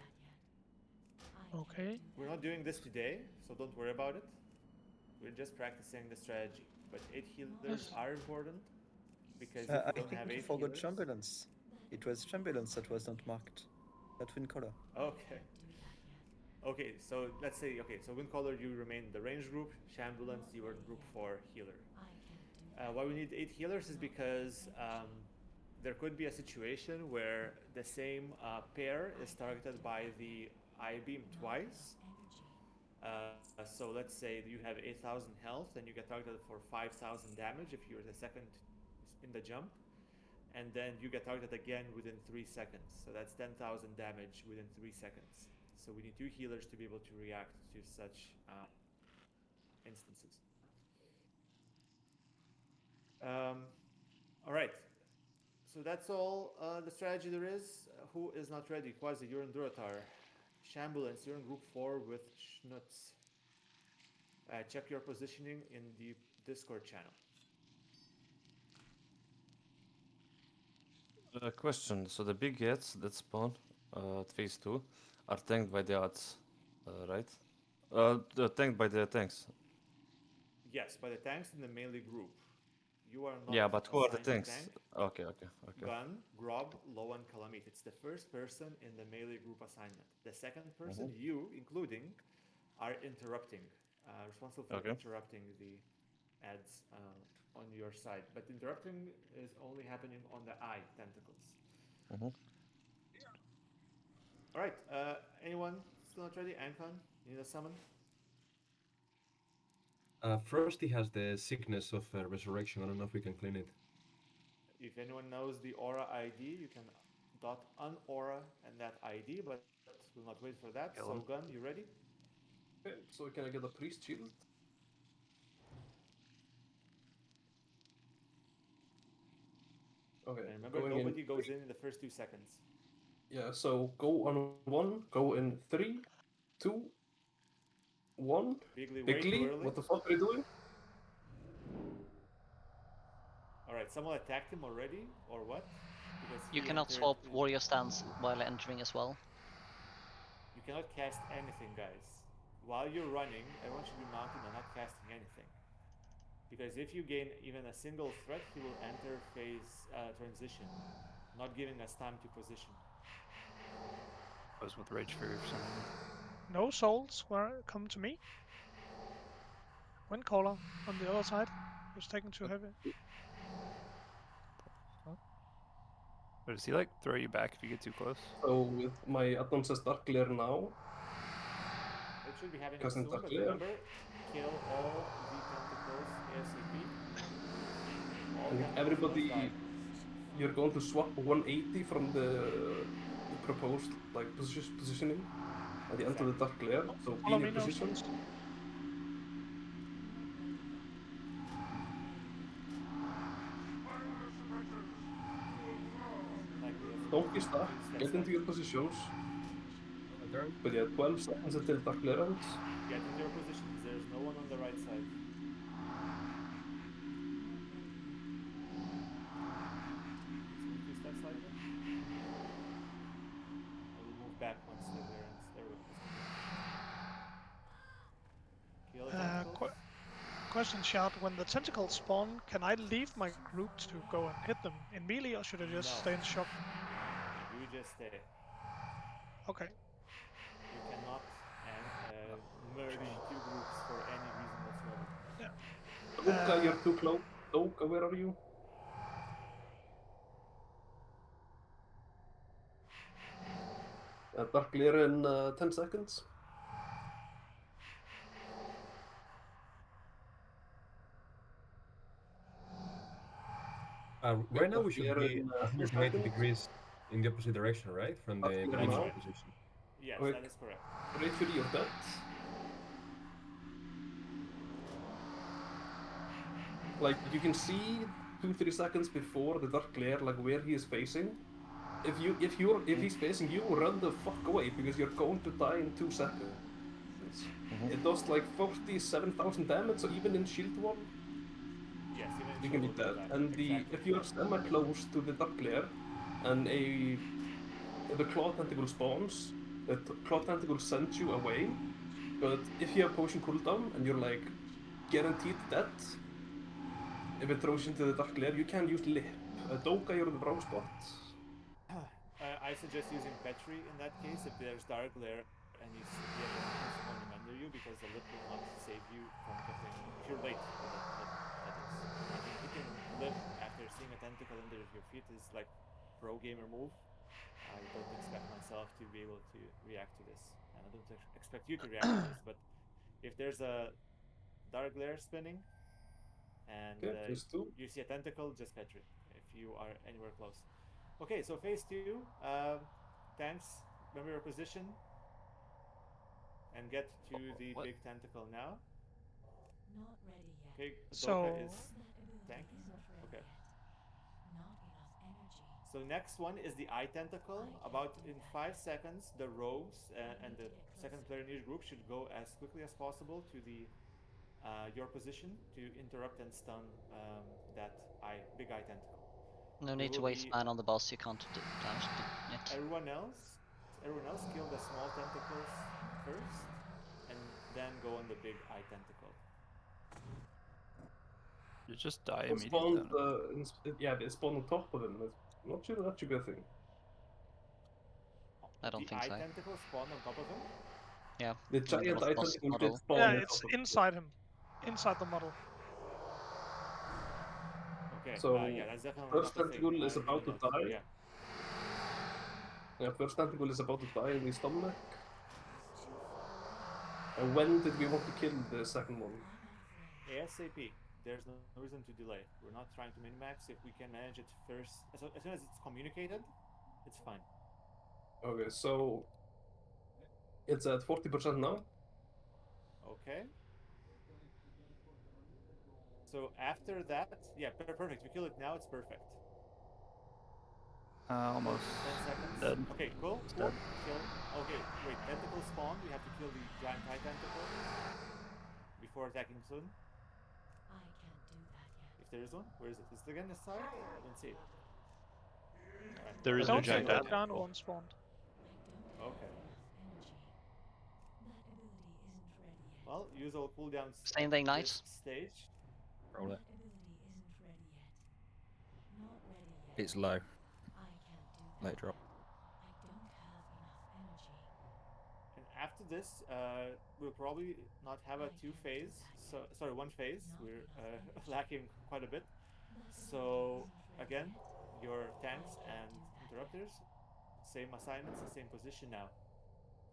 [SPEAKER 11] Okay.
[SPEAKER 1] We're not doing this today, so don't worry about it. We're just practicing the strategy. But 8 healers are important because if you
[SPEAKER 14] I
[SPEAKER 1] don't
[SPEAKER 14] think
[SPEAKER 1] have
[SPEAKER 14] you
[SPEAKER 1] 8
[SPEAKER 14] forgot
[SPEAKER 1] healers.
[SPEAKER 14] Chambulance. It was Chambulance that was not marked. That wind color.
[SPEAKER 1] Okay. Okay, so let's say, so Windcaller, you remain in the range group. Shambulance, you are group 4 healer. Why we need 8 healers is because there could be a situation where the same pair is targeted by the eye beam twice. So let's say you have 8,000 health and you get targeted for 5,000 damage if you're the second in the jump. And then you get targeted again within 3 seconds. So that's 10,000 damage within 3 seconds. So we need 2 healers to be able to react to such instances. All right. So that's all the strategy there is. Who is not ready? Quasi, you're in Duratar. Shambulance, you're in group 4 with Schnutz. Check your positioning in the Discord channel.
[SPEAKER 8] Question. So the big hits that spawn at phase 2 are tanked by the odds, right? Tanked by the tanks.
[SPEAKER 1] Yes, by the tanks in the melee group. You are not
[SPEAKER 8] Yeah, but who are the
[SPEAKER 1] assigned to
[SPEAKER 8] tanks?
[SPEAKER 1] tank.
[SPEAKER 8] Okay.
[SPEAKER 1] Gun, Grob, Low, and Calamite. It's the first person in the melee group assignment. The second person, you, including, are interrupting. Responsible for interrupting the ads on your side. But interrupting is only happening on the eye tentacles. All right. Anyone still not ready? Ankon, you need a summon?
[SPEAKER 2] Frosty has the sickness of resurrection. I don't know if we can clean it.
[SPEAKER 1] If anyone knows the aura ID, you can .unaura and that ID, but we'll not wait for that.
[SPEAKER 6] Kill
[SPEAKER 1] So,
[SPEAKER 6] him.
[SPEAKER 1] Gun, you ready?
[SPEAKER 4] Okay, so can I get a priest shield? Okay,
[SPEAKER 1] And remember,
[SPEAKER 4] going
[SPEAKER 1] nobody
[SPEAKER 4] in.
[SPEAKER 1] goes in the first 2 seconds.
[SPEAKER 4] Yeah, so go on 1, go in 3, 2, 1.
[SPEAKER 1] Bigly, way too
[SPEAKER 4] Bigly,
[SPEAKER 1] early.
[SPEAKER 4] what the fuck are you doing?
[SPEAKER 1] Alright, someone attacked him already, or what? Because
[SPEAKER 10] You
[SPEAKER 1] he
[SPEAKER 10] cannot
[SPEAKER 1] entered
[SPEAKER 10] swap warrior stance while entering as well.
[SPEAKER 1] You cannot cast anything, guys. While you're running, everyone should be mounted and not casting anything. Because if you gain even a single threat, he will enter phase transition, not giving us time to position.
[SPEAKER 6] I was with Rage Fury for some reason.
[SPEAKER 11] No souls were come to me. Windcaller on the other side was taking too heavy.
[SPEAKER 6] But does he like throw you back if you get too close?
[SPEAKER 4] So with my add-on says Dark Glare now.
[SPEAKER 1] It should be happening
[SPEAKER 4] Casting
[SPEAKER 1] soon,
[SPEAKER 4] Dark
[SPEAKER 1] but
[SPEAKER 4] Glare.
[SPEAKER 1] remember, kill all the tentacles ASAP. All
[SPEAKER 4] And
[SPEAKER 1] tentacles
[SPEAKER 4] everybody,
[SPEAKER 1] must die.
[SPEAKER 4] you're going to swap 180 from the proposed like positioning at the end of the Dark Glare. So be
[SPEAKER 11] Follow
[SPEAKER 4] in your
[SPEAKER 11] me, no
[SPEAKER 4] position.
[SPEAKER 11] souls.
[SPEAKER 4] Don't be stuck. Get into your positions.
[SPEAKER 2] My turn.
[SPEAKER 4] But yeah, 12 seconds until Dark Glare ends.
[SPEAKER 1] Get into your positions. There's no one on the right side. Move 2 steps slightly. I will move back once the glare ends. There we go. Kill the tentacles.
[SPEAKER 11] Question, Shard. When the tentacles spawn, can I leave my group to go and hit them in melee, or should I just
[SPEAKER 1] No.
[SPEAKER 11] stay in shock?
[SPEAKER 1] You just stay.
[SPEAKER 11] Okay.
[SPEAKER 1] You cannot merge 2 groups for any reason whatsoever.
[SPEAKER 11] Yeah.
[SPEAKER 4] Doka, you're too close. Doka, where are you? Dark Glare in 10 seconds.
[SPEAKER 2] Right now
[SPEAKER 4] Dark
[SPEAKER 2] we should
[SPEAKER 4] Glare
[SPEAKER 2] be
[SPEAKER 4] in 4
[SPEAKER 2] 180
[SPEAKER 4] seconds.
[SPEAKER 2] degrees in the opposite direction, right? From
[SPEAKER 4] Dark
[SPEAKER 2] the
[SPEAKER 4] Glare
[SPEAKER 2] initial
[SPEAKER 4] now.
[SPEAKER 2] position.
[SPEAKER 1] Yes,
[SPEAKER 4] Quick.
[SPEAKER 1] that is correct.
[SPEAKER 4] Rage Fury, you're dead. Like you can see 2-3 seconds before the Dark Glare, like where he is facing. If he's facing you, run the fuck away because you're going to die in 2 seconds. It does like 47,000 damage, so even in shield wall,
[SPEAKER 1] Yes, even
[SPEAKER 4] you can be
[SPEAKER 1] shield will
[SPEAKER 4] dead.
[SPEAKER 1] die.
[SPEAKER 4] And
[SPEAKER 1] Exactly.
[SPEAKER 4] if you are semi close to the Dark Glare, and the Claw Tentacle spawns, the Claw Tentacle sends you away. But if you have potion cooldown and you're like guaranteed dead, if it throws you into the Dark Glare, you can use Lip. Doka, you're in the wrong spot.
[SPEAKER 1] I suggest using Petri in that case if there's Dark Glare and you see the enemies spawning under you, because the lip will not save you from getting, if you're late with the lip, that is. I mean, hitting lip after seeing a tentacle under your feet is like pro gamer move. I don't expect myself to be able to react to this, and I don't expect you to react to this, but if there's a Dark Glare spinning and
[SPEAKER 4] Okay, phase 2.
[SPEAKER 1] you see a tentacle, just Petri if you are anywhere close. Okay, so phase 2, tanks, remember your position and get to the
[SPEAKER 10] What?
[SPEAKER 1] big tentacle now.
[SPEAKER 7] Not ready yet.
[SPEAKER 1] Okay,
[SPEAKER 11] So-
[SPEAKER 1] Doka is
[SPEAKER 7] That ability
[SPEAKER 1] tank.
[SPEAKER 7] is not ready
[SPEAKER 1] Okay.
[SPEAKER 7] yet. Not enough energy.
[SPEAKER 1] So next one is the eye tentacle. About in 5 seconds, the rogues and the second player in each group should go as quickly as possible to the your position to interrupt and stun that big eye tentacle.
[SPEAKER 10] No
[SPEAKER 1] There
[SPEAKER 10] need to
[SPEAKER 1] will
[SPEAKER 10] waste
[SPEAKER 1] be
[SPEAKER 10] mana on the boss, you can't damage it.
[SPEAKER 1] everyone else kill the small tentacles first, and then go on the big eye tentacle.
[SPEAKER 6] You just die
[SPEAKER 4] It
[SPEAKER 6] immediately.
[SPEAKER 4] spawned, yeah, it spawned on top of him. I'm not sure that should be a thing.
[SPEAKER 10] I don't
[SPEAKER 1] The
[SPEAKER 10] think
[SPEAKER 1] eye
[SPEAKER 10] so.
[SPEAKER 1] tentacle spawn on top of him.
[SPEAKER 10] Yeah.
[SPEAKER 4] The
[SPEAKER 10] in the middle
[SPEAKER 4] giant
[SPEAKER 10] of
[SPEAKER 4] eye
[SPEAKER 10] boss
[SPEAKER 4] tentacle
[SPEAKER 10] model.
[SPEAKER 4] gets spawned
[SPEAKER 11] Yeah,
[SPEAKER 4] on
[SPEAKER 11] it's
[SPEAKER 4] top of him.
[SPEAKER 11] inside him, inside the model.
[SPEAKER 1] Okay.
[SPEAKER 4] So
[SPEAKER 1] yeah, that's definitely
[SPEAKER 4] first
[SPEAKER 1] not a thing.
[SPEAKER 4] tentacle
[SPEAKER 1] I
[SPEAKER 4] is
[SPEAKER 1] don't
[SPEAKER 4] about
[SPEAKER 1] even
[SPEAKER 4] to
[SPEAKER 1] know.
[SPEAKER 4] die.
[SPEAKER 1] Yeah.
[SPEAKER 4] Yeah, first tentacle is about to die in the stomach. And when did we want to kill the second one?
[SPEAKER 1] ASAP. There's no reason to delay. We're not trying to min-max. If we can manage it first, as soon as it's communicated, It's fine.
[SPEAKER 4] Okay, so it's at 40% now.
[SPEAKER 1] Okay. So after that, yeah, perfect. We kill it now. It's perfect.
[SPEAKER 6] Almost
[SPEAKER 1] 10 seconds.
[SPEAKER 6] dead.
[SPEAKER 1] Okay, cool.
[SPEAKER 6] It's
[SPEAKER 1] Cool.
[SPEAKER 6] dead.
[SPEAKER 1] Kill. Okay, wait. Tentacle spawn. We have to kill the giant high tentacle before attacking soon.
[SPEAKER 7] I can't do that yet.
[SPEAKER 1] If there is one, where is it? Is it again this side? I don't see it. Alright,
[SPEAKER 5] There
[SPEAKER 1] well,
[SPEAKER 5] is
[SPEAKER 11] I
[SPEAKER 5] no
[SPEAKER 11] don't
[SPEAKER 5] giant
[SPEAKER 11] think
[SPEAKER 5] eye
[SPEAKER 11] Gargano
[SPEAKER 5] tentacle.
[SPEAKER 11] one spawned.
[SPEAKER 1] Okay.
[SPEAKER 7] Energy. That ability isn't ready yet.
[SPEAKER 1] Well, use all cooldowns
[SPEAKER 10] Same
[SPEAKER 1] at
[SPEAKER 10] thing,
[SPEAKER 1] this
[SPEAKER 10] Knight.
[SPEAKER 1] stage.
[SPEAKER 13] Roll it.
[SPEAKER 7] That ability isn't ready yet. Not ready yet.
[SPEAKER 13] It's low.
[SPEAKER 7] I can't do that.
[SPEAKER 13] Late drop.
[SPEAKER 7] I don't have enough energy.
[SPEAKER 1] And after this, we'll probably not have a two-phase. So sorry, one phase. We're lacking quite a bit. So again, your tanks and interrupters, same assignments, the same position now.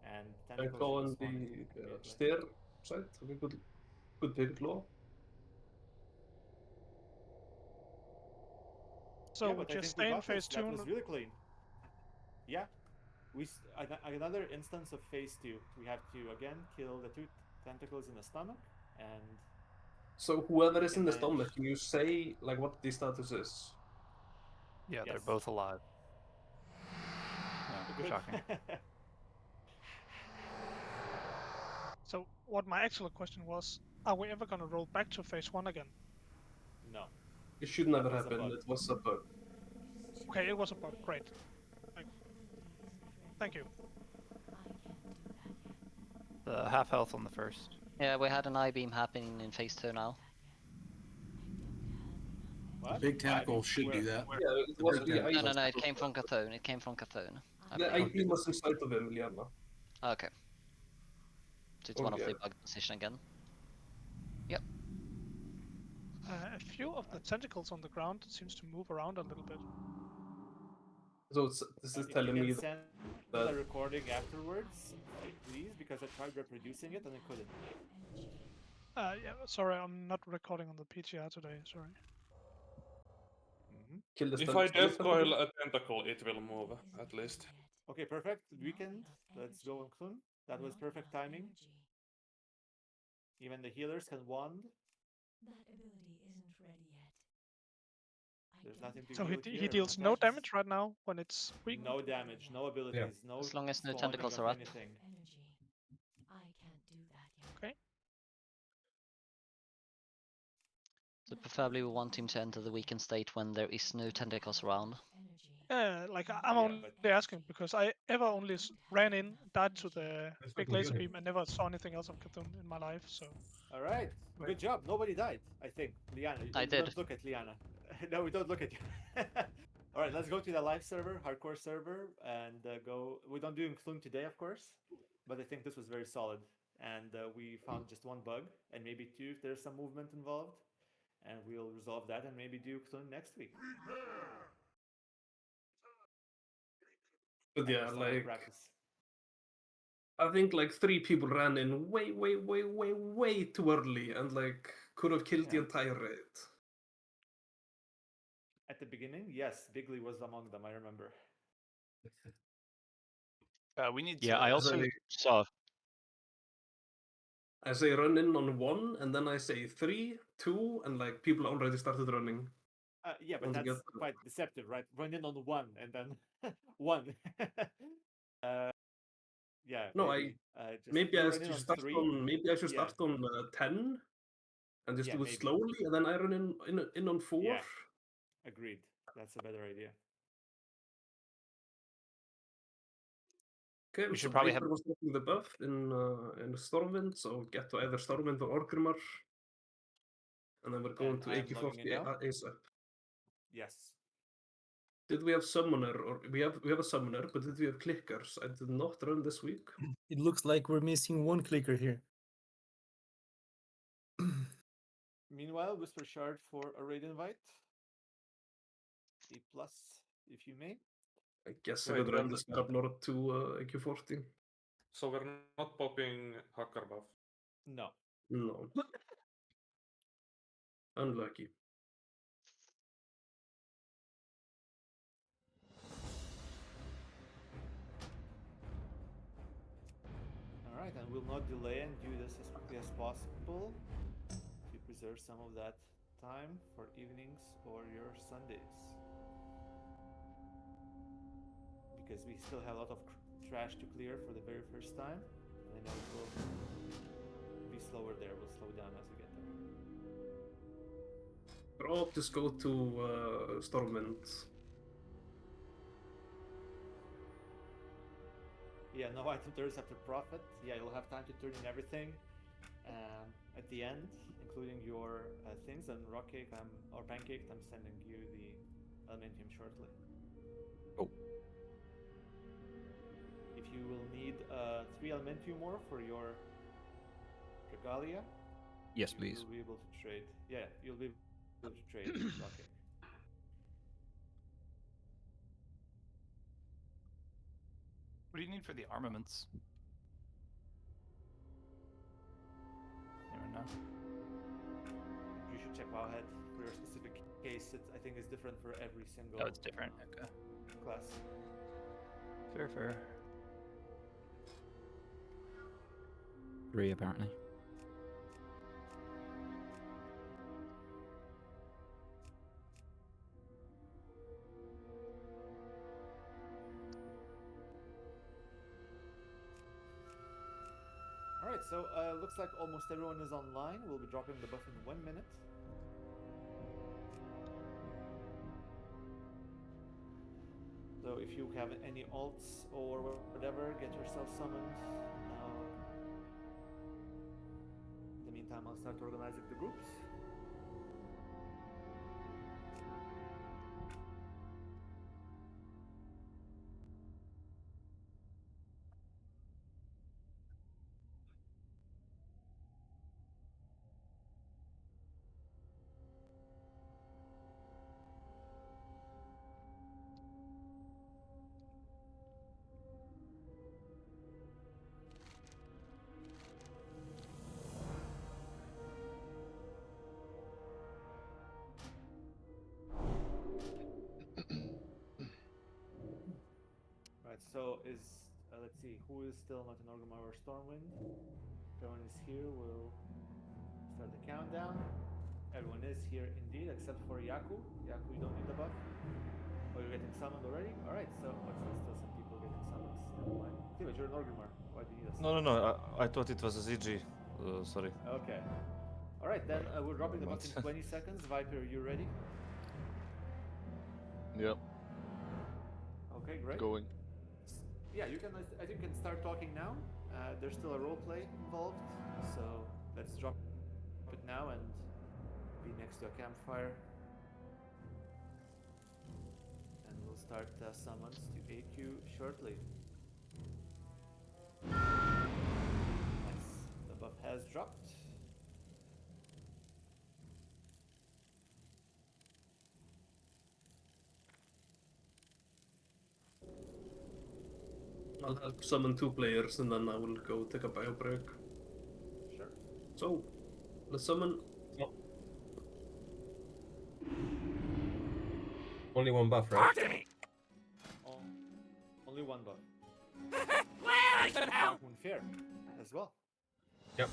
[SPEAKER 1] And
[SPEAKER 4] I
[SPEAKER 1] tentacles
[SPEAKER 4] go
[SPEAKER 1] should be
[SPEAKER 4] on
[SPEAKER 1] spawning
[SPEAKER 4] the
[SPEAKER 1] immediately.
[SPEAKER 4] stair side. Okay, good pick, Law.
[SPEAKER 11] So
[SPEAKER 1] yeah,
[SPEAKER 11] we
[SPEAKER 1] but I
[SPEAKER 11] just
[SPEAKER 1] think we
[SPEAKER 11] stay in
[SPEAKER 1] got this.
[SPEAKER 11] phase two.
[SPEAKER 1] That was really clean. Yeah, another instance of phase 2. We have to again kill the two tentacles in the stomach, and
[SPEAKER 4] So whoever is
[SPEAKER 1] can
[SPEAKER 4] in the
[SPEAKER 1] manage.
[SPEAKER 4] stomach, can you say like what the status is?
[SPEAKER 6] Yeah, they're
[SPEAKER 1] Yes.
[SPEAKER 6] both alive. Yeah,
[SPEAKER 1] Good.
[SPEAKER 6] shocking.
[SPEAKER 11] So what my actual question was, are we ever gonna roll back to phase 1 again?
[SPEAKER 1] No.
[SPEAKER 4] It should never
[SPEAKER 1] was a
[SPEAKER 4] happen.
[SPEAKER 1] bug.
[SPEAKER 4] It was a bug.
[SPEAKER 11] Okay, it was a bug. Great. Thank you.
[SPEAKER 6] The half health on the first.
[SPEAKER 10] Yeah, we had an I-beam happening in phase 2 now.
[SPEAKER 1] What?
[SPEAKER 3] Big tentacle should do that.
[SPEAKER 4] Yeah, it
[SPEAKER 3] The
[SPEAKER 4] was
[SPEAKER 3] big
[SPEAKER 4] the
[SPEAKER 3] tentacle.
[SPEAKER 10] No, it came from Cthulhu. It came from Cthulhu.
[SPEAKER 4] The IP was inside of him, Liana.
[SPEAKER 10] Okay. So it's one of
[SPEAKER 4] Okay.
[SPEAKER 10] the bug position again. Yep.
[SPEAKER 11] A few of the tentacles on the ground seems to move around a little bit.
[SPEAKER 4] So this is
[SPEAKER 1] If
[SPEAKER 4] telling
[SPEAKER 1] you
[SPEAKER 4] me
[SPEAKER 1] can send
[SPEAKER 4] that
[SPEAKER 1] the recording afterwards, please, because I tried reproducing it and I couldn't.
[SPEAKER 11] Yeah, sorry, I'm not recording on the PTR today. Sorry.
[SPEAKER 4] kill the
[SPEAKER 9] If I
[SPEAKER 4] stomach
[SPEAKER 9] death coil
[SPEAKER 4] tentacle.
[SPEAKER 9] a tentacle, it will move, at least.
[SPEAKER 1] Okay, perfect. Weekend. Let's go on Clun. That was perfect timing. Even the healers can wand.
[SPEAKER 7] That ability isn't ready yet.
[SPEAKER 1] There's nothing to
[SPEAKER 11] So
[SPEAKER 1] heal
[SPEAKER 11] he
[SPEAKER 1] here.
[SPEAKER 11] deals no damage right now when it's weak.
[SPEAKER 1] No damage, no abilities, no
[SPEAKER 10] As long as no
[SPEAKER 1] spawning
[SPEAKER 10] tentacles
[SPEAKER 1] of
[SPEAKER 10] are up.
[SPEAKER 1] anything.
[SPEAKER 7] Energy. I can't do that yet.
[SPEAKER 11] Okay.
[SPEAKER 10] So preferably we want him to enter the weakened state when there is no tentacles around.
[SPEAKER 11] Like I'm
[SPEAKER 1] Yeah,
[SPEAKER 11] only asking because I ever only ran in, died to the big laser beam, and never saw anything else of Cthulhu in my life. So.
[SPEAKER 1] All right, good job. Nobody died, I think. Liana,
[SPEAKER 10] I
[SPEAKER 1] we
[SPEAKER 10] did.
[SPEAKER 1] don't look at Liana. No, we don't look at you. All right, let's go to the live server, hardcore server, and go. We don't do Clun today, of course, but I think this was very solid. And we found just one bug, and maybe two if there's some movement involved. And we'll resolve that and maybe do Clun next week.
[SPEAKER 4] But yeah,
[SPEAKER 1] After some more
[SPEAKER 4] like
[SPEAKER 1] practice.
[SPEAKER 4] I think like 3 people ran in way too early and like could have killed the
[SPEAKER 1] Yeah.
[SPEAKER 4] entire raid.
[SPEAKER 1] At the beginning, yes, Bigley was among them. I remember.
[SPEAKER 6] We need
[SPEAKER 5] Yeah,
[SPEAKER 6] to.
[SPEAKER 5] I also saw.
[SPEAKER 4] I say run in on 1, and then I say 3, 2, and like people already started running.
[SPEAKER 1] Yeah, but
[SPEAKER 4] Once you
[SPEAKER 1] that's
[SPEAKER 4] get-
[SPEAKER 1] quite deceptive, right? Run in on 1 and then 1. Yeah.
[SPEAKER 4] No,
[SPEAKER 1] maybe. Just
[SPEAKER 4] maybe
[SPEAKER 1] you
[SPEAKER 4] I
[SPEAKER 1] run in
[SPEAKER 4] should
[SPEAKER 1] on
[SPEAKER 4] start
[SPEAKER 1] 3.
[SPEAKER 4] on maybe I should
[SPEAKER 1] Yeah.
[SPEAKER 4] start on 10 and just
[SPEAKER 1] Yeah,
[SPEAKER 4] do it
[SPEAKER 1] maybe.
[SPEAKER 4] slowly, and then I run in on 4.
[SPEAKER 1] Yeah. Agreed. That's a better idea.
[SPEAKER 4] Okay,
[SPEAKER 6] We
[SPEAKER 4] so
[SPEAKER 6] should probably
[SPEAKER 4] Viper
[SPEAKER 6] have.
[SPEAKER 4] was taking the buff in Stormwind, so get to either Stormwind or Orgrimmar. And then we're going
[SPEAKER 1] And
[SPEAKER 4] to
[SPEAKER 1] I'm logging in
[SPEAKER 4] AQ40
[SPEAKER 1] now.
[SPEAKER 4] ASAP.
[SPEAKER 1] Yes.
[SPEAKER 4] Did we have summoner, or we have a summoner, but did we have clickers? I did not run this week.
[SPEAKER 15] It looks like we're missing one clicker here.
[SPEAKER 1] Meanwhile, Whisper Shard for a raid invite. A plus, if you may.
[SPEAKER 4] I guess I
[SPEAKER 9] Wait,
[SPEAKER 4] could run
[SPEAKER 9] when-
[SPEAKER 4] the Scarab Lord to AQ40.
[SPEAKER 9] So we're not popping hacker buff.
[SPEAKER 1] No.
[SPEAKER 4] No. Unlucky.
[SPEAKER 1] Alright, and we'll not delay and do this as quickly as possible to preserve some of that time for evenings or your Sundays. Because we still have a lot of trash to clear for the very first time. And I know it will be slower there, we'll slow down as we get there.
[SPEAKER 4] Or just go to Stormwind.
[SPEAKER 1] Yeah, no item turns after profit. Yeah, you'll have time to turn in everything at the end, including your things. And Rockcake or Pancake, I'm sending you the Elementium shortly.
[SPEAKER 13] Oh.
[SPEAKER 1] If you will need 3 Elementium more for your Regalia,
[SPEAKER 13] Yes, please.
[SPEAKER 1] You'll be able to trade. Yeah, you'll be able to trade Rockcake.
[SPEAKER 6] What do you need for the armaments? Anyone know?
[SPEAKER 1] You should check WoWhead for your specific case. I think it's different for every single.
[SPEAKER 6] Oh, it's different. Okay.
[SPEAKER 1] Class.
[SPEAKER 6] Fair.
[SPEAKER 13] 3 apparently.
[SPEAKER 1] Alright, so looks like almost everyone is online. We'll be dropping the buff in 1 minute. So if you have any alts or whatever, get yourself summoned. Now, in the meantime, I'll start organizing the groups. Right, so let's see, who is still not in Orgrimmar or Stormwind? Everyone is here, we'll start the countdown. Everyone is here indeed, except for Yaku. Yaku, you don't need the buff. Oh, you're getting summoned already? Alright, so what's still some people getting summons. Never mind. Cleavage, you're in Orgrimmar. Why do you need us?
[SPEAKER 8] No, I thought it was a ZG. Sorry.
[SPEAKER 1] Okay. Alright, then we're dropping the buff in 20 seconds. Viper, you ready?
[SPEAKER 9] Yep.
[SPEAKER 1] Okay, great.
[SPEAKER 9] Going.
[SPEAKER 1] Yeah, you can. I think you can start talking now. There's still a role play involved, so let's drop it now and be next to a campfire, and we'll start summons to AQ shortly. Nice. The buff has dropped.
[SPEAKER 4] I'll help summon 2 players and then I will go take a bio break.
[SPEAKER 1] Sure.
[SPEAKER 4] So, let's summon.
[SPEAKER 2] Only 1 buff, right?
[SPEAKER 1] Only 1 buff.
[SPEAKER 7] Where
[SPEAKER 1] Moon Fair as well.
[SPEAKER 2] Yep.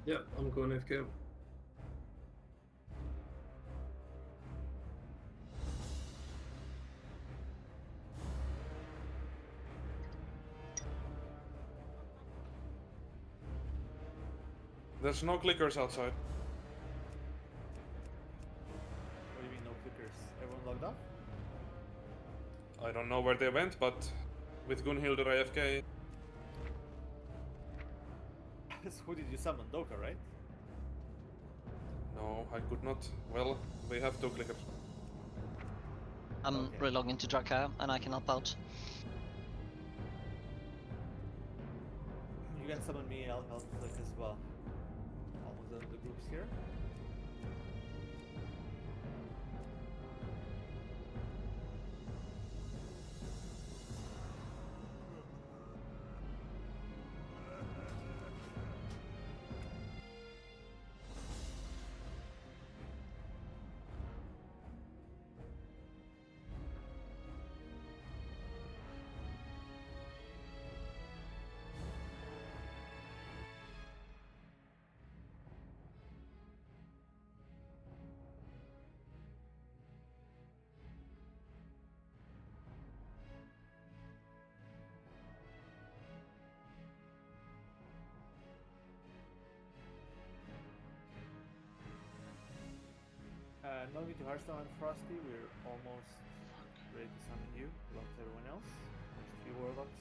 [SPEAKER 4] Yeah, I'm going AFK.
[SPEAKER 9] There's no clickers outside.
[SPEAKER 1] What do you mean no clickers? Everyone logged off?
[SPEAKER 9] I don't know where they went, but with Gunhildur AFK.
[SPEAKER 1] Who did you summon? Doka, right?
[SPEAKER 9] No, I could not. Well, we have 2 clickers.
[SPEAKER 10] I'm relogging to Drakar and I can help out.
[SPEAKER 1] You can summon me, I'll help click as well. Almost done with the groups here. I'm going into Hearthstone and Frosty. We're almost ready to summon you, along with everyone else. Just 3 warlocks.